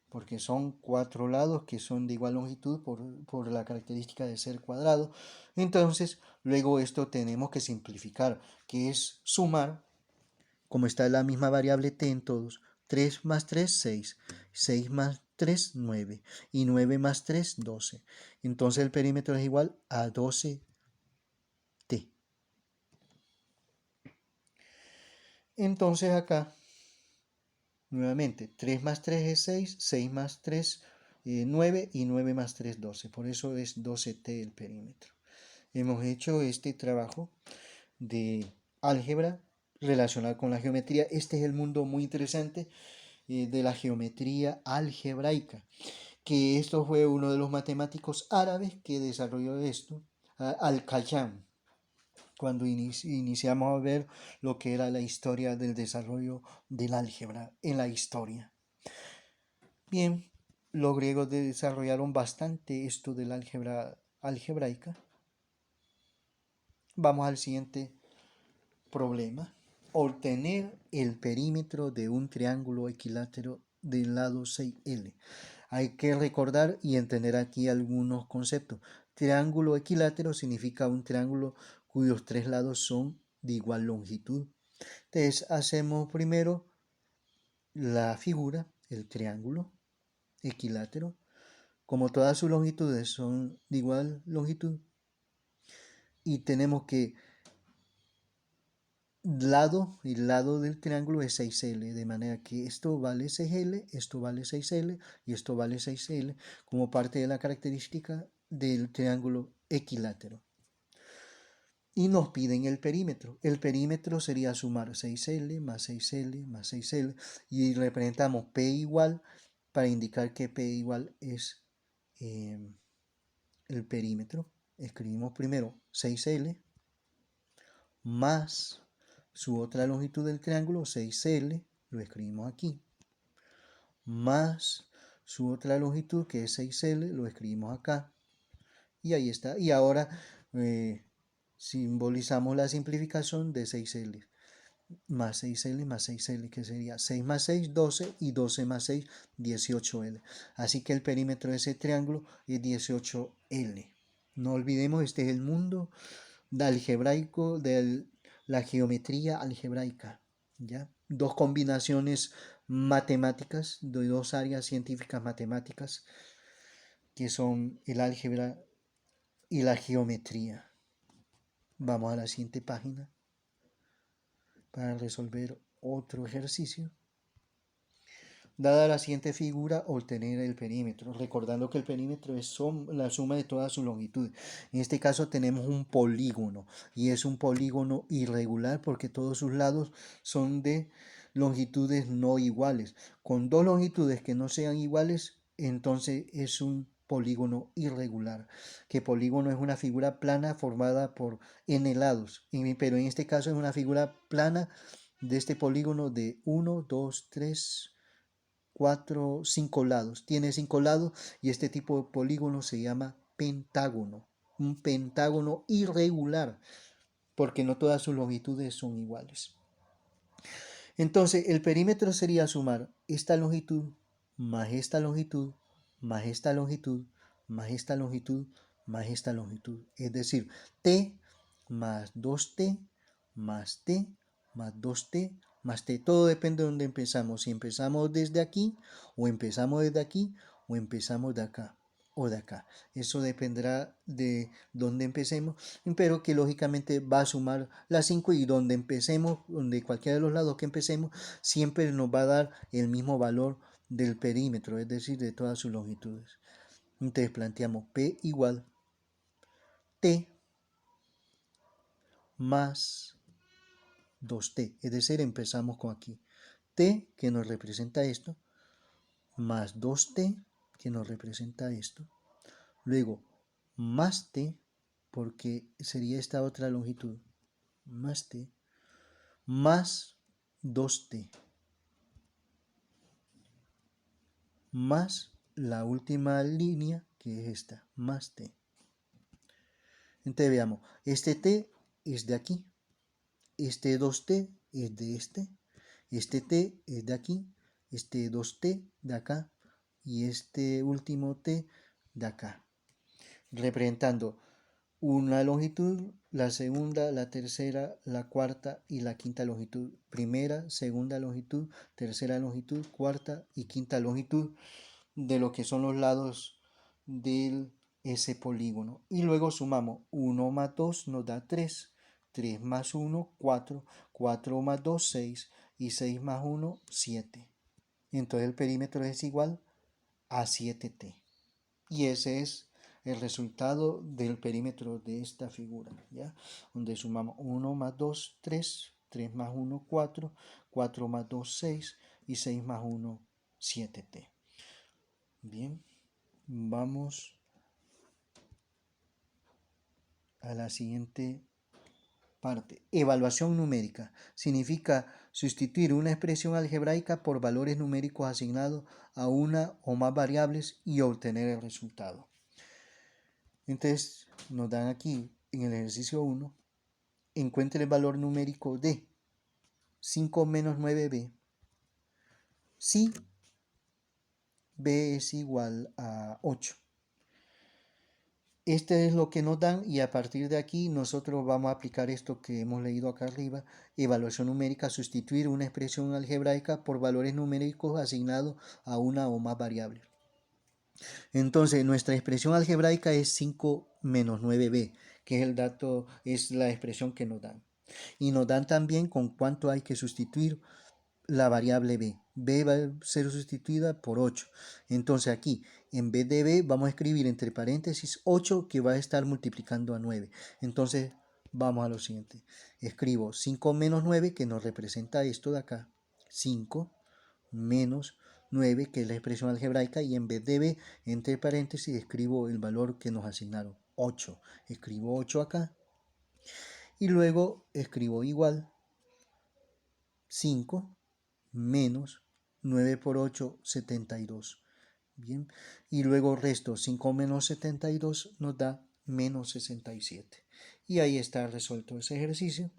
Porque son cuatro lados que son de igual longitud por la característica de ser cuadrado. Entonces, luego esto tenemos que simplificar, que es sumar, como está la misma variable t en todos. 3 más 3, 6. 6 más 3, 9. Y 9 más 3, 12. Entonces el perímetro es igual a 12t. Entonces acá, nuevamente, 3 más 3 es 6, 6 más 3, 9 y 9 más 3, 12. Por eso es 12t el perímetro. Hemos hecho este trabajo de álgebra relacionado con la geometría. Este es el mundo muy interesante de la geometría algebraica, que esto fue uno de los matemáticos árabes que desarrolló esto, Al-Khayyam. cuando iniciamos a ver lo que era la historia del desarrollo del álgebra en la historia. Bien, los griegos desarrollaron bastante esto del álgebra algebraica. Vamos al siguiente problema. Obtener el perímetro de un triángulo equilátero del lado 6L. Hay que recordar y entender aquí algunos conceptos. Triángulo equilátero significa un triángulo cuyos tres lados son de igual longitud. Entonces hacemos primero la figura, el triángulo equilátero. Como todas sus longitudes son de igual longitud y tenemos que el lado del triángulo es 6L, de manera que esto vale 6L, esto vale 6L y esto vale 6L como parte de la característica del triángulo equilátero. Y nos piden el perímetro. El perímetro sería sumar 6L más 6L más 6L y representamos P igual para indicar que P igual es el perímetro. Escribimos primero 6L más su otra longitud del triángulo, 6L, lo escribimos aquí, más su otra longitud que es 6L, lo escribimos acá, y ahí está. Y ahora simbolizamos la simplificación de 6L, más 6L más 6L, que sería 6 más 6, 12, y 12 más 6, 18L. Así que el perímetro de ese triángulo es 18L. No olvidemos, este es el mundo algebraico de la geometría algebraica, ¿ya? Dos combinaciones matemáticas, de dos áreas científicas matemáticas, que son el álgebra y la geometría. Vamos a la siguiente página para resolver otro ejercicio. Dada la siguiente figura, obtener el perímetro, recordando que el perímetro es la suma de todas sus longitudes. En este caso tenemos un polígono y es un polígono irregular porque todos sus lados son de longitudes no iguales. Con dos longitudes que no sean iguales, entonces es un polígono irregular, que polígono es una figura plana formada por n lados, pero en este caso es una figura plana de este polígono de 1, 2, 3, 4, 5 lados. Tiene 5 lados y este tipo de polígono se llama pentágono. Un pentágono irregular porque no todas sus longitudes son iguales. Entonces el perímetro sería sumar esta longitud más esta longitud más esta longitud más esta longitud más esta longitud. Es decir, t más 2t más t más 2t más t. Todo depende de dónde empezamos. Si empezamos desde aquí, o empezamos desde aquí, o empezamos de acá o de acá. Eso dependerá de dónde empecemos, pero que lógicamente va a sumar las 5 y donde empecemos, donde cualquiera de los lados que empecemos, siempre nos va a dar el mismo valor del perímetro, es decir, de todas sus longitudes. Entonces planteamos P igual T más 2T, es decir, empezamos con aquí. T, que nos representa esto, más 2T, que nos representa esto. Luego, más T, porque sería esta otra longitud, más T, más 2T, más la última línea, que es esta, más T. Entonces veamos, este T es de aquí, este 2T es de este T es de aquí, este 2T de acá y este último T de acá, representando una longitud, la segunda, la tercera, la cuarta y la quinta longitud. Primera, segunda longitud, tercera longitud, cuarta y quinta longitud de lo que son los lados de ese polígono. Y luego sumamos 1 más 2 nos da 3, 3 más 1, 4, 4 más 2, 6 y 6 más 1, 7. Entonces el perímetro es igual a 7t. Y ese es el resultado del perímetro de esta figura, ¿ya? Donde sumamos 1 más 2, 3, 3 más 1, 4, 4 más 2, 6 y 6 más 1, 7t. Bien, vamos a la siguiente parte. Evaluación numérica significa sustituir una expresión algebraica por valores numéricos asignados a una o más variables y obtener el resultado. Entonces nos dan aquí en el ejercicio 1, encuentre el valor numérico de 5 menos 9b si b es igual a 8. Este es lo que nos dan y a partir de aquí nosotros vamos a aplicar esto que hemos leído acá arriba, evaluación numérica, sustituir una expresión algebraica por valores numéricos asignados a una o más variables. Entonces nuestra expresión algebraica es 5 menos 9b, que es el dato, es la expresión que nos dan. Y nos dan también con cuánto hay que sustituir la variable b. b va a ser sustituida por 8. Entonces aquí, en vez de b, vamos a escribir entre paréntesis 8 que va a estar multiplicando a 9. Entonces, vamos a lo siguiente. Escribo 5 menos 9, que nos representa esto de acá. 5 menos 9, que es la expresión algebraica, y en vez de b, entre paréntesis, escribo el valor que nos asignaron, 8. Escribo 8 acá. Y luego escribo igual 5 menos 9 por 8, 72. Bien, y luego resto 5 menos 72 nos da menos 67. Y ahí está resuelto ese ejercicio.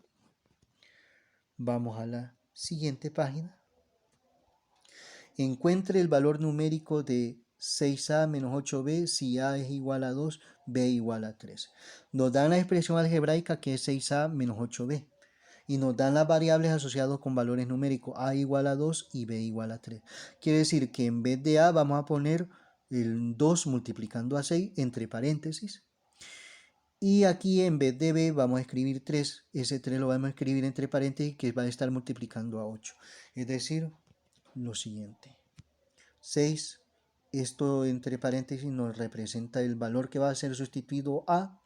Vamos a la siguiente página. Encuentre el valor numérico de 6a menos 8b si a es igual a 2, b igual a 3. Nos dan la expresión algebraica que es 6a menos 8b. Y nos dan las variables asociadas con valores numéricos, a igual a 2 y b igual a 3. Quiere decir que en vez de a vamos a poner el 2 multiplicando a 6 entre paréntesis. Y aquí en vez de b vamos a escribir 3. Ese 3 lo vamos a escribir entre paréntesis que va a estar multiplicando a 8. Es decir, lo siguiente. 6, esto entre paréntesis nos representa el valor que va a ser sustituido a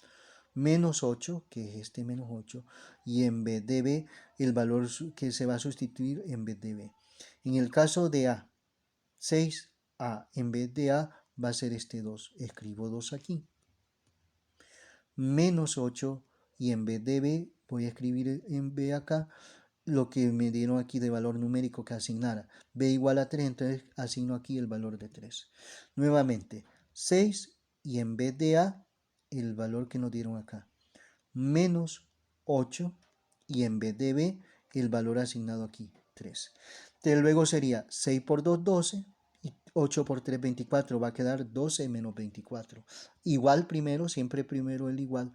menos 8, que es este menos 8, y en vez de b, el valor que se va a sustituir en vez de b. En el caso de a, 6a, en vez de a va a ser este 2, escribo 2 aquí, menos 8, y en vez de b, voy a escribir en b acá, lo que me dieron aquí de valor numérico que asignara, b igual a 3, entonces asigno aquí el valor de 3. Nuevamente, 6, y en vez de a, el valor que nos dieron acá, menos 8 y en vez de b el valor asignado aquí 3. Entonces luego sería 6 por 2 12 y 8 por 3 24, va a quedar 12 menos 24. Igual primero, siempre primero el igual,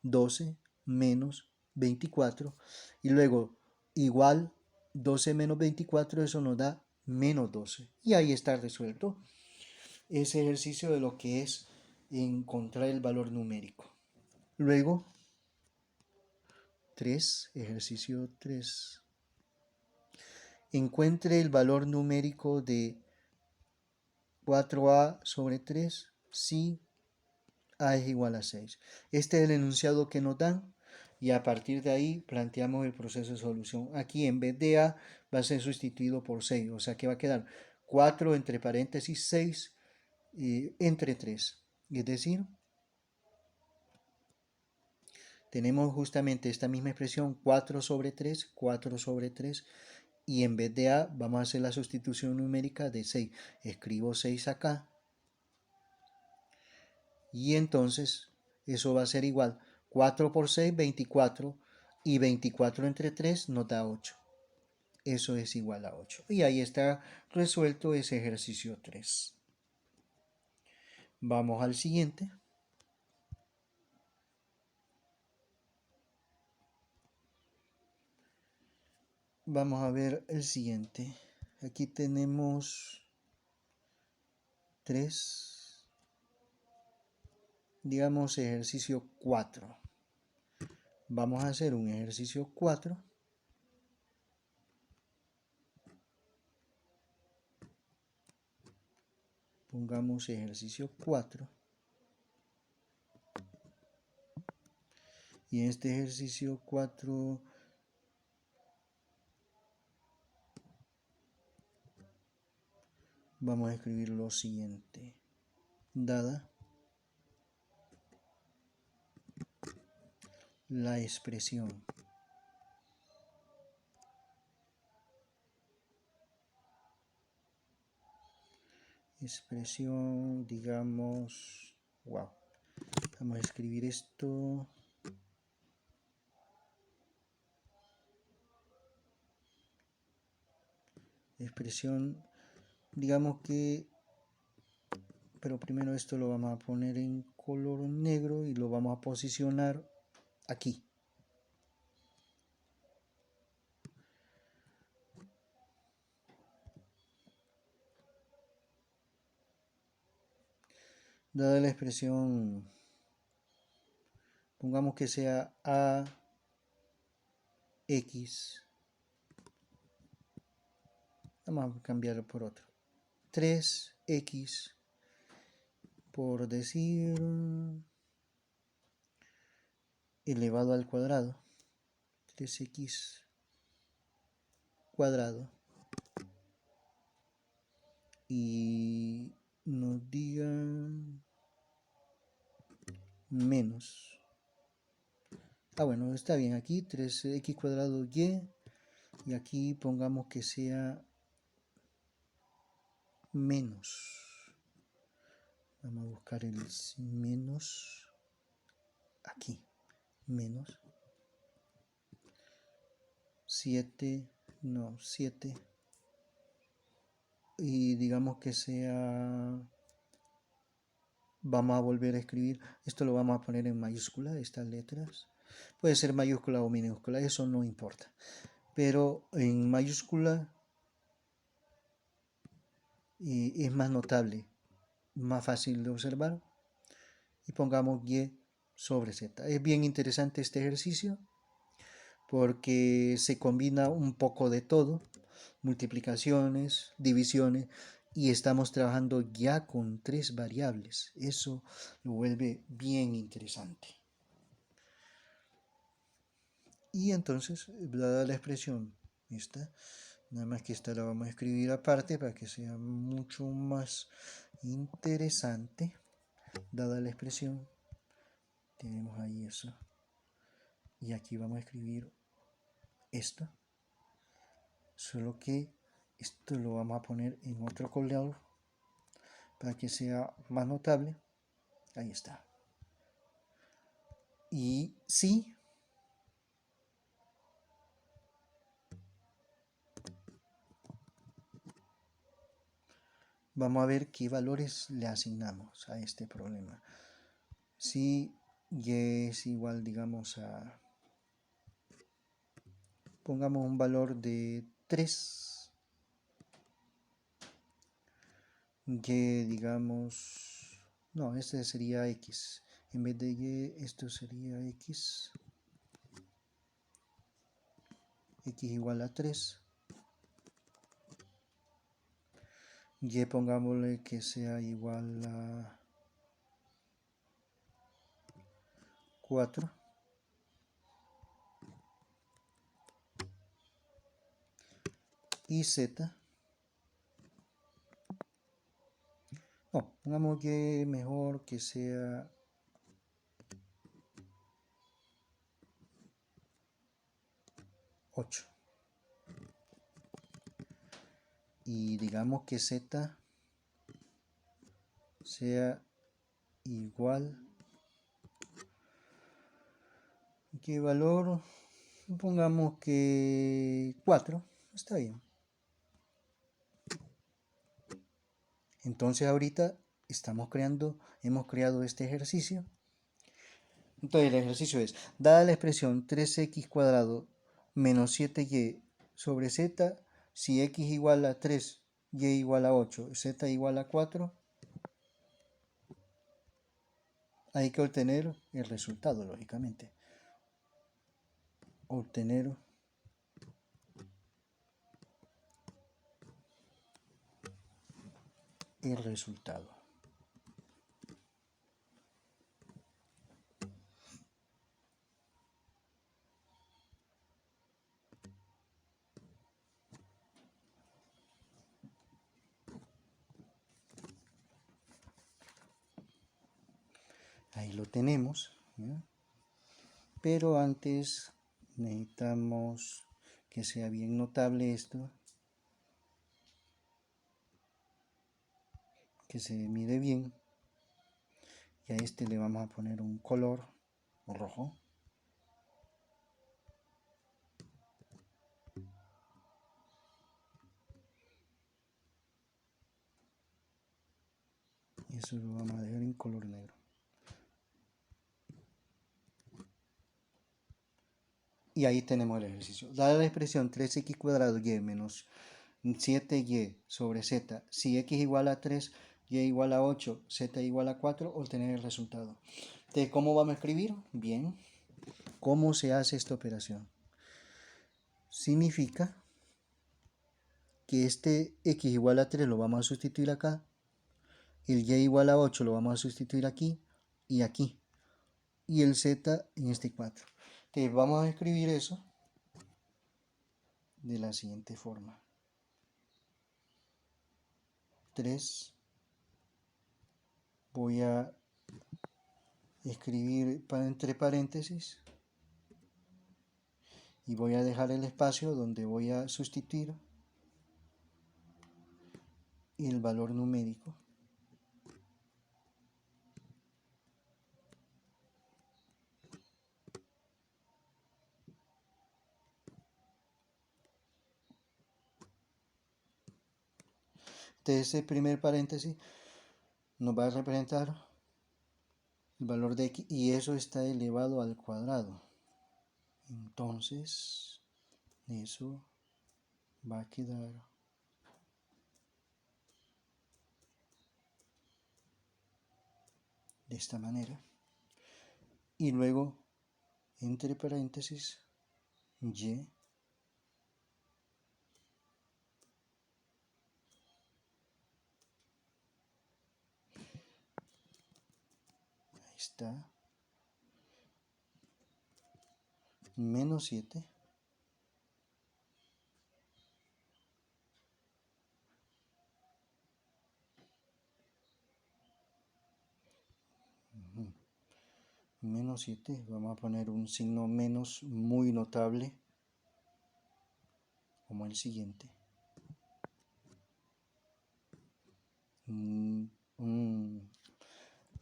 12 menos 24 y luego igual 12 menos 24, eso nos da menos 12. Y ahí está resuelto ese ejercicio de lo que es encontrar el valor numérico. Luego 3, ejercicio 3. Encuentre el valor numérico de 4a sobre 3 si a es igual a 6. Este es el enunciado que nos dan y a partir de ahí planteamos el proceso de solución. Aquí en vez de a va a ser sustituido por 6, o sea que va a quedar 4 entre paréntesis 6 entre 3. Es decir, tenemos justamente esta misma expresión 4 sobre 3, 4 sobre 3, y en vez de a vamos a hacer la sustitución numérica de 6. Escribo 6 acá y entonces eso va a ser igual 4 por 6, 24, y 24 entre 3 nos da 8. Eso es igual a 8. Y ahí está resuelto ese ejercicio 3. Vamos al siguiente. Vamos a ver el siguiente. Aquí tenemos 3, digamos ejercicio 4. Vamos a hacer un ejercicio 4. Pongamos ejercicio 4. Y en este ejercicio 4 vamos a escribir lo siguiente. Dada la expresión expresión, digamos, wow, vamos a escribir esto. Expresión, digamos que, pero primero esto lo vamos a poner en color negro y lo vamos a posicionar aquí. Dada la expresión, pongamos que sea AX, vamos a cambiarlo por otro, 3X, por decir, elevado al cuadrado, 3X cuadrado, y nos digan menos. Bueno, está bien, aquí 3x cuadrado y aquí pongamos que sea menos. Vamos a buscar el menos aquí, menos 7, no, 7, y digamos que sea, vamos a volver a escribir, esto lo vamos a poner en mayúscula, estas letras, puede ser mayúscula o minúscula, eso no importa, pero en mayúscula es más notable, más fácil de observar, y pongamos y sobre z. Es bien interesante este ejercicio porque se combina un poco de todo, multiplicaciones, divisiones, y estamos trabajando ya con 3 variables. Eso lo vuelve bien interesante. Y entonces, dada la expresión esta, nada más que esta la vamos a escribir aparte para que sea mucho más interesante. Dada la expresión, tenemos ahí eso. Y aquí vamos a escribir esto. Solo que esto lo vamos a poner en otro color para que sea más notable. Ahí está. Y sí, vamos a ver qué valores le asignamos a este problema. Si y es igual, digamos, a, pongamos un valor de 3, y digamos, no, este sería x, en vez de y, esto sería x igual a 3, y pongámosle que sea igual a 4, y z, no, pongamos que mejor que sea 8, y digamos que z sea igual, ¿qué valor? Pongamos que 4, está bien. Entonces ahorita hemos creado este ejercicio. Entonces el ejercicio es, dada la expresión 3x cuadrado menos 7y sobre z, si x igual a 3, y igual a 8, z igual a 4, hay que obtener el resultado, lógicamente. Obtener el resultado. Ahí lo tenemos, ¿ya? Pero antes necesitamos que sea bien notable esto. que se mide bien. Y a este le vamos a poner un color rojo. Y eso lo vamos a dejar en color negro. Y ahí tenemos el ejercicio. Dada la expresión 3x cuadrado y menos 7y sobre z, si x igual a 3, y igual a 8, z igual a 4, obtener el resultado. Entonces, ¿cómo vamos a escribir? Bien. ¿Cómo se hace esta operación? Significa que este x igual a 3 lo vamos a sustituir acá, el y igual a 8 lo vamos a sustituir aquí y aquí, y el z en este 4. Entonces, vamos a escribir eso de la siguiente forma. 3, voy a escribir entre paréntesis y voy a dejar el espacio donde voy a sustituir el valor numérico. Entonces, ese primer paréntesis nos va a representar el valor de x y eso está elevado al cuadrado. Entonces, eso va a quedar de esta manera. Y luego, entre paréntesis, y. Ahí está. Menos 7. Menos 7. Vamos a poner un signo menos muy notable, como el siguiente.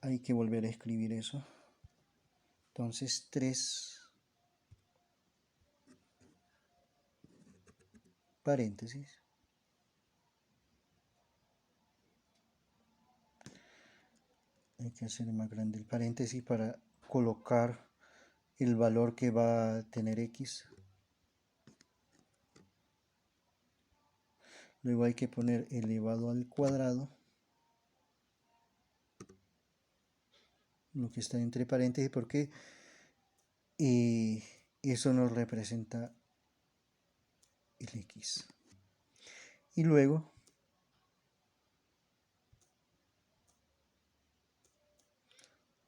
Hay que volver a escribir eso. Entonces 3 paréntesis. Hay que hacer más grande el paréntesis para colocar el valor que va a tener x. Luego hay que poner elevado al cuadrado, lo que está entre paréntesis, porque eso nos representa el x. Y luego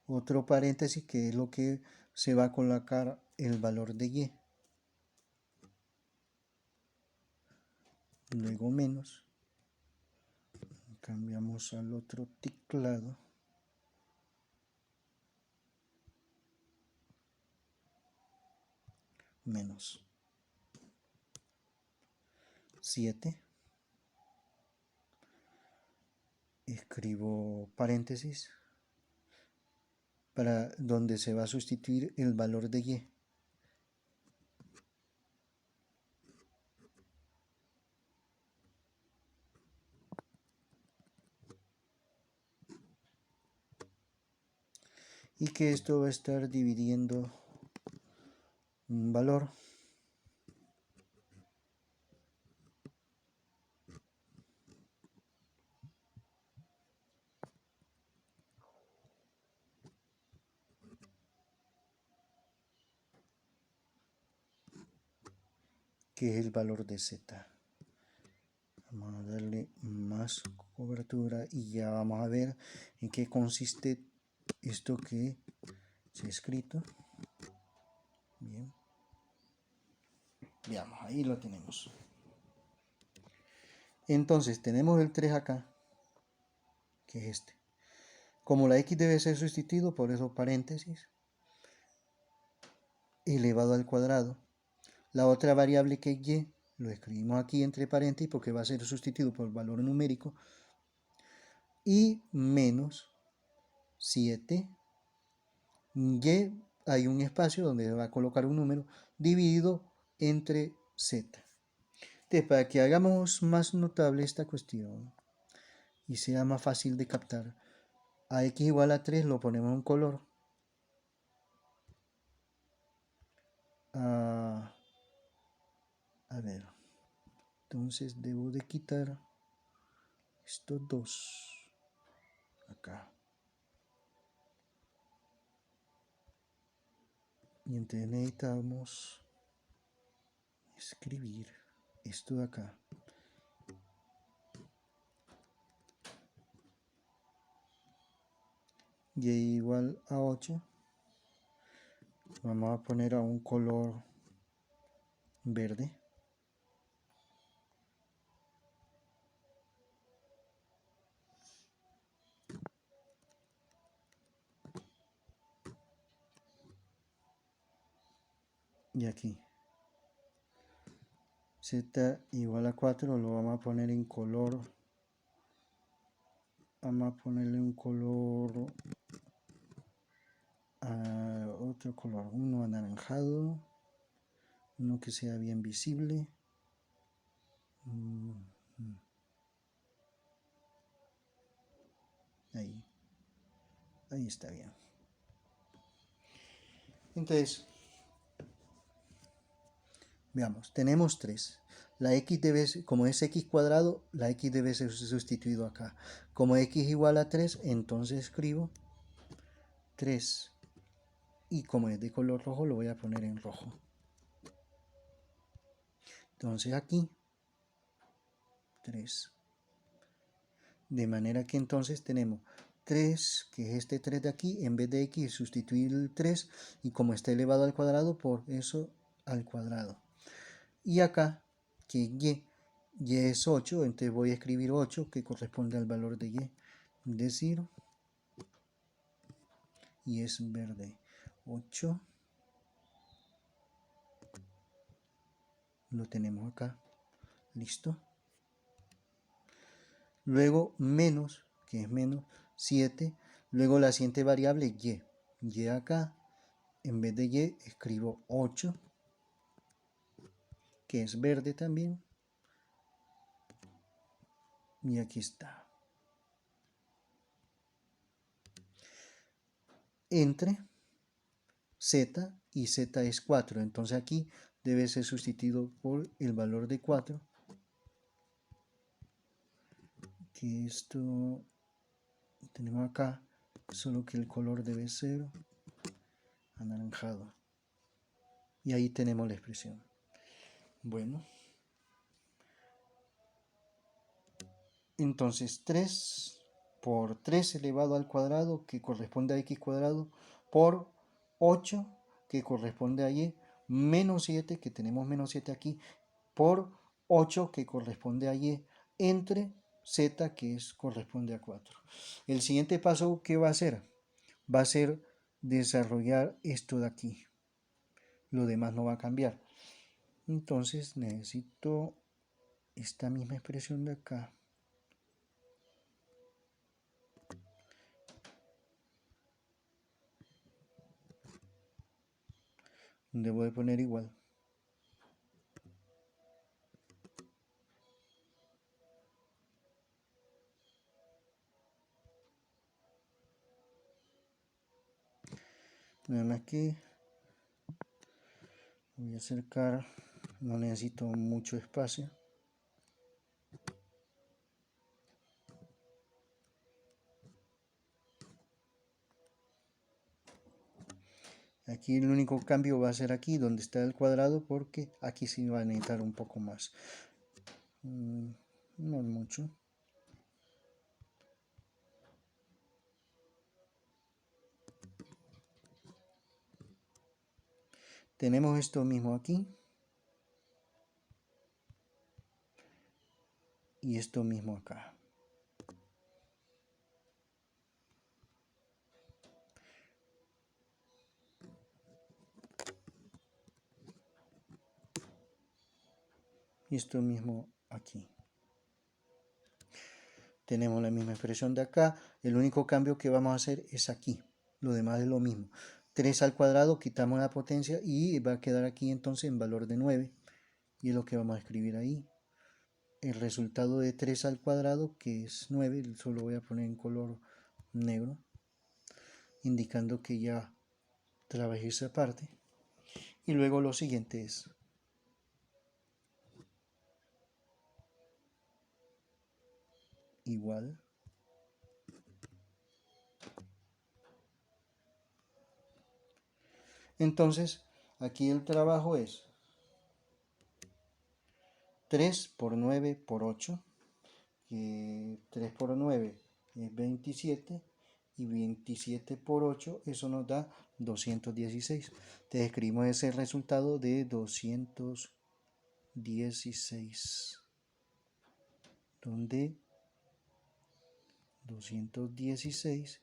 otro paréntesis que es lo que se va a colocar el valor de y. Luego menos. Cambiamos al otro teclado. Menos 7. Escribo paréntesis para donde se va a sustituir el valor de y. Y que esto va a estar dividiendo un valor que es el valor de z. Vamos a darle más cobertura y ya vamos a ver en qué consiste esto que se ha escrito. Bien. Veamos, ahí lo tenemos. Entonces tenemos el 3 acá, que es este. Como la x debe ser sustituido, por eso paréntesis, elevado al cuadrado. La otra variable que es y, lo escribimos aquí entre paréntesis porque va a ser sustituido por valor numérico. y menos 7, y hay un espacio donde va a colocar un número dividido entre z. Entonces, para que hagamos más notable esta cuestión y sea más fácil de captar, a x igual a 3 lo ponemos en color. A ver, entonces debo de quitar estos dos acá. Y entonces necesitamos escribir esto de acá. Y igual a 8. Vamos a poner a un color verde. Y aquí z igual a 4 lo vamos a poner en color. Vamos a ponerle un color, otro color, uno anaranjado, uno que sea bien visible. Ahí está bien. Entonces, veamos, tenemos 3. La x debe ser, como es x cuadrado, la x debe ser sustituido acá. Como x igual a 3, entonces escribo 3. Y como es de color rojo, lo voy a poner en rojo. Entonces aquí, 3. De manera que entonces tenemos 3, que es este 3 de aquí, en vez de x sustituir el 3, y como está elevado al cuadrado, por eso al cuadrado. Y acá, que y es 8, entonces voy a escribir 8, que corresponde al valor de y, decir, y es verde. 8, lo tenemos acá, listo. Luego menos, que es menos 7, luego la siguiente variable y acá, en vez de y escribo 8, que es verde también, y aquí está. Entre z, y z es 4, entonces aquí debe ser sustituido por el valor de 4, que esto tenemos acá, solo que el color debe ser anaranjado. Y ahí tenemos la expresión. Bueno, entonces 3 por 3 elevado al cuadrado, que corresponde a x cuadrado, por 8, que corresponde a y, menos 7, que tenemos menos 7 aquí, por 8, que corresponde a y, entre z, que corresponde a 4. El siguiente paso, ¿qué va a ser? Va a ser desarrollar esto de aquí. Lo demás no va a cambiar. Entonces necesito esta misma expresión de acá. Debo de poner igual. Nada más que voy a acercar, no necesito mucho espacio. Aquí el único cambio va a ser aquí donde está el cuadrado, porque aquí sí va a necesitar un poco más. No mucho. Tenemos esto mismo aquí. Y esto mismo acá. Y esto mismo aquí. Tenemos la misma expresión de acá. El único cambio que vamos a hacer es aquí. Lo demás es lo mismo. 3 al cuadrado, quitamos la potencia y va a quedar aquí entonces en valor de 9. Y es lo que vamos a escribir ahí. El resultado de 3 al cuadrado, que es 9, solo voy a poner en color negro, indicando que ya trabajé esa parte. Y luego lo siguiente es igual. Entonces, aquí el trabajo es 3 por 9 por 8, que 3 por 9 es 27, y 27 por 8, eso nos da 216. Entonces escribimos ese resultado de 216, donde 216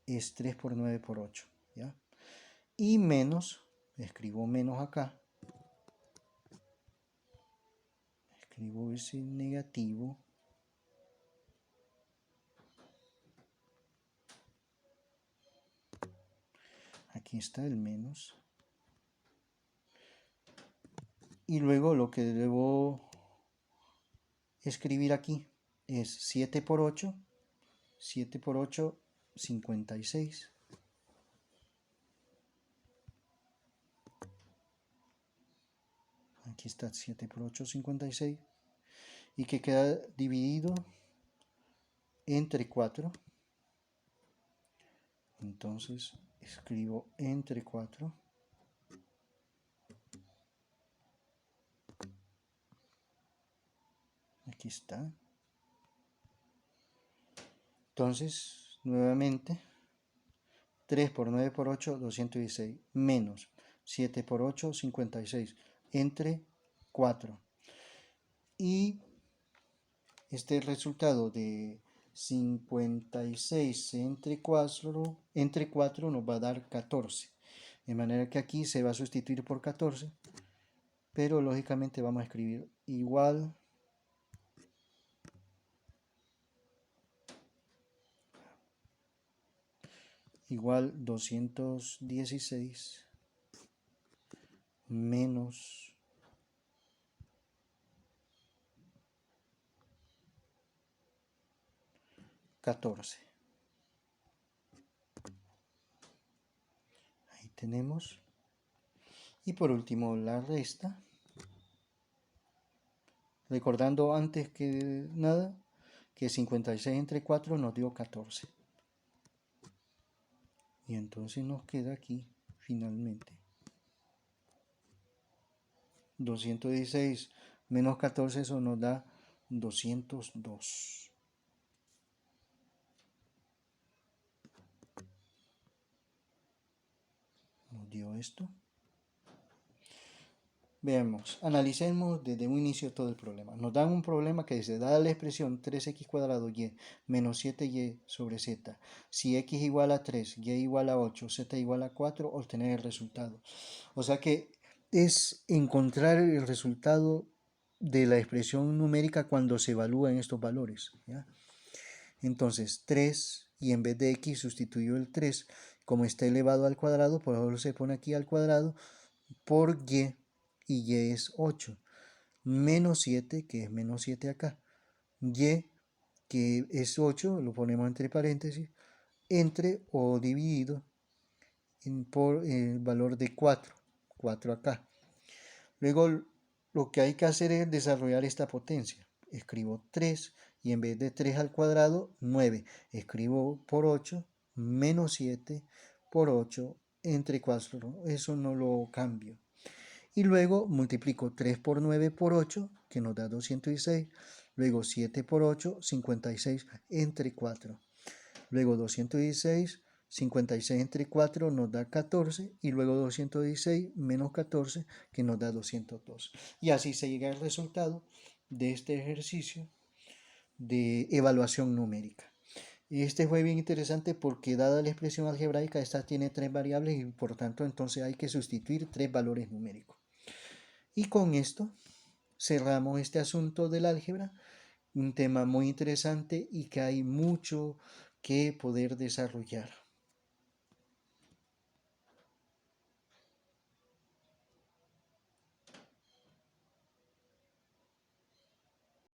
es 3 por 9 por 8, ¿ya? Y menos, escribo menos acá, escribo ese negativo, aquí está el menos, y luego lo que debo escribir aquí es 7 por 8, 7 por 8, 56. Aquí está 7 por 8, 56. Y que queda dividido entre 4. Entonces escribo entre 4. Aquí está. Entonces, nuevamente, 3 por 9 por 8, 216, menos 7 por 8, 56, entre 4. Y este resultado de 56 entre 4 nos va a dar 14. De manera que aquí se va a sustituir por 14, pero lógicamente vamos a escribir igual igual 216 menos 14. Ahí tenemos. Y por último la resta. Recordando antes que nada que 56 entre 4 nos dio 14. Y entonces nos queda aquí finalmente 216 menos 14, eso nos da 202. Nos dio esto. Veamos, analicemos desde un inicio todo el problema. Nos dan un problema que dice, dada la expresión 3x cuadrado y menos 7y sobre z, si x igual a 3, y igual a 8, z igual a 4, obtener el resultado. O sea que es encontrar el resultado de la expresión numérica cuando se evalúan estos valores, ¿ya? Entonces 3, y en vez de x sustituyo el 3, como está elevado al cuadrado, por favor se pone aquí al cuadrado, por y es 8, menos 7, que es menos 7 acá, y, que es 8, lo ponemos entre paréntesis, entre o dividido por el valor de 4, 4 acá. Luego lo que hay que hacer es desarrollar esta potencia. Escribo 3 y en vez de 3 al cuadrado, 9. Escribo por 8, menos 7 por 8 entre 4. Eso no lo cambio. Y luego multiplico 3 por 9 por 8, que nos da 206. Luego 7 por 8, 56 entre 4. Luego 216, 56 entre 4 nos da 14. Y luego 216 menos 14, que nos da 202. Y así se llega al resultado de este ejercicio de evaluación numérica. Este fue bien interesante porque dada la expresión algebraica, esta tiene 3 variables y por tanto entonces hay que sustituir 3 valores numéricos. Y con esto cerramos este asunto del álgebra un tema muy interesante y que hay mucho que poder desarrollar.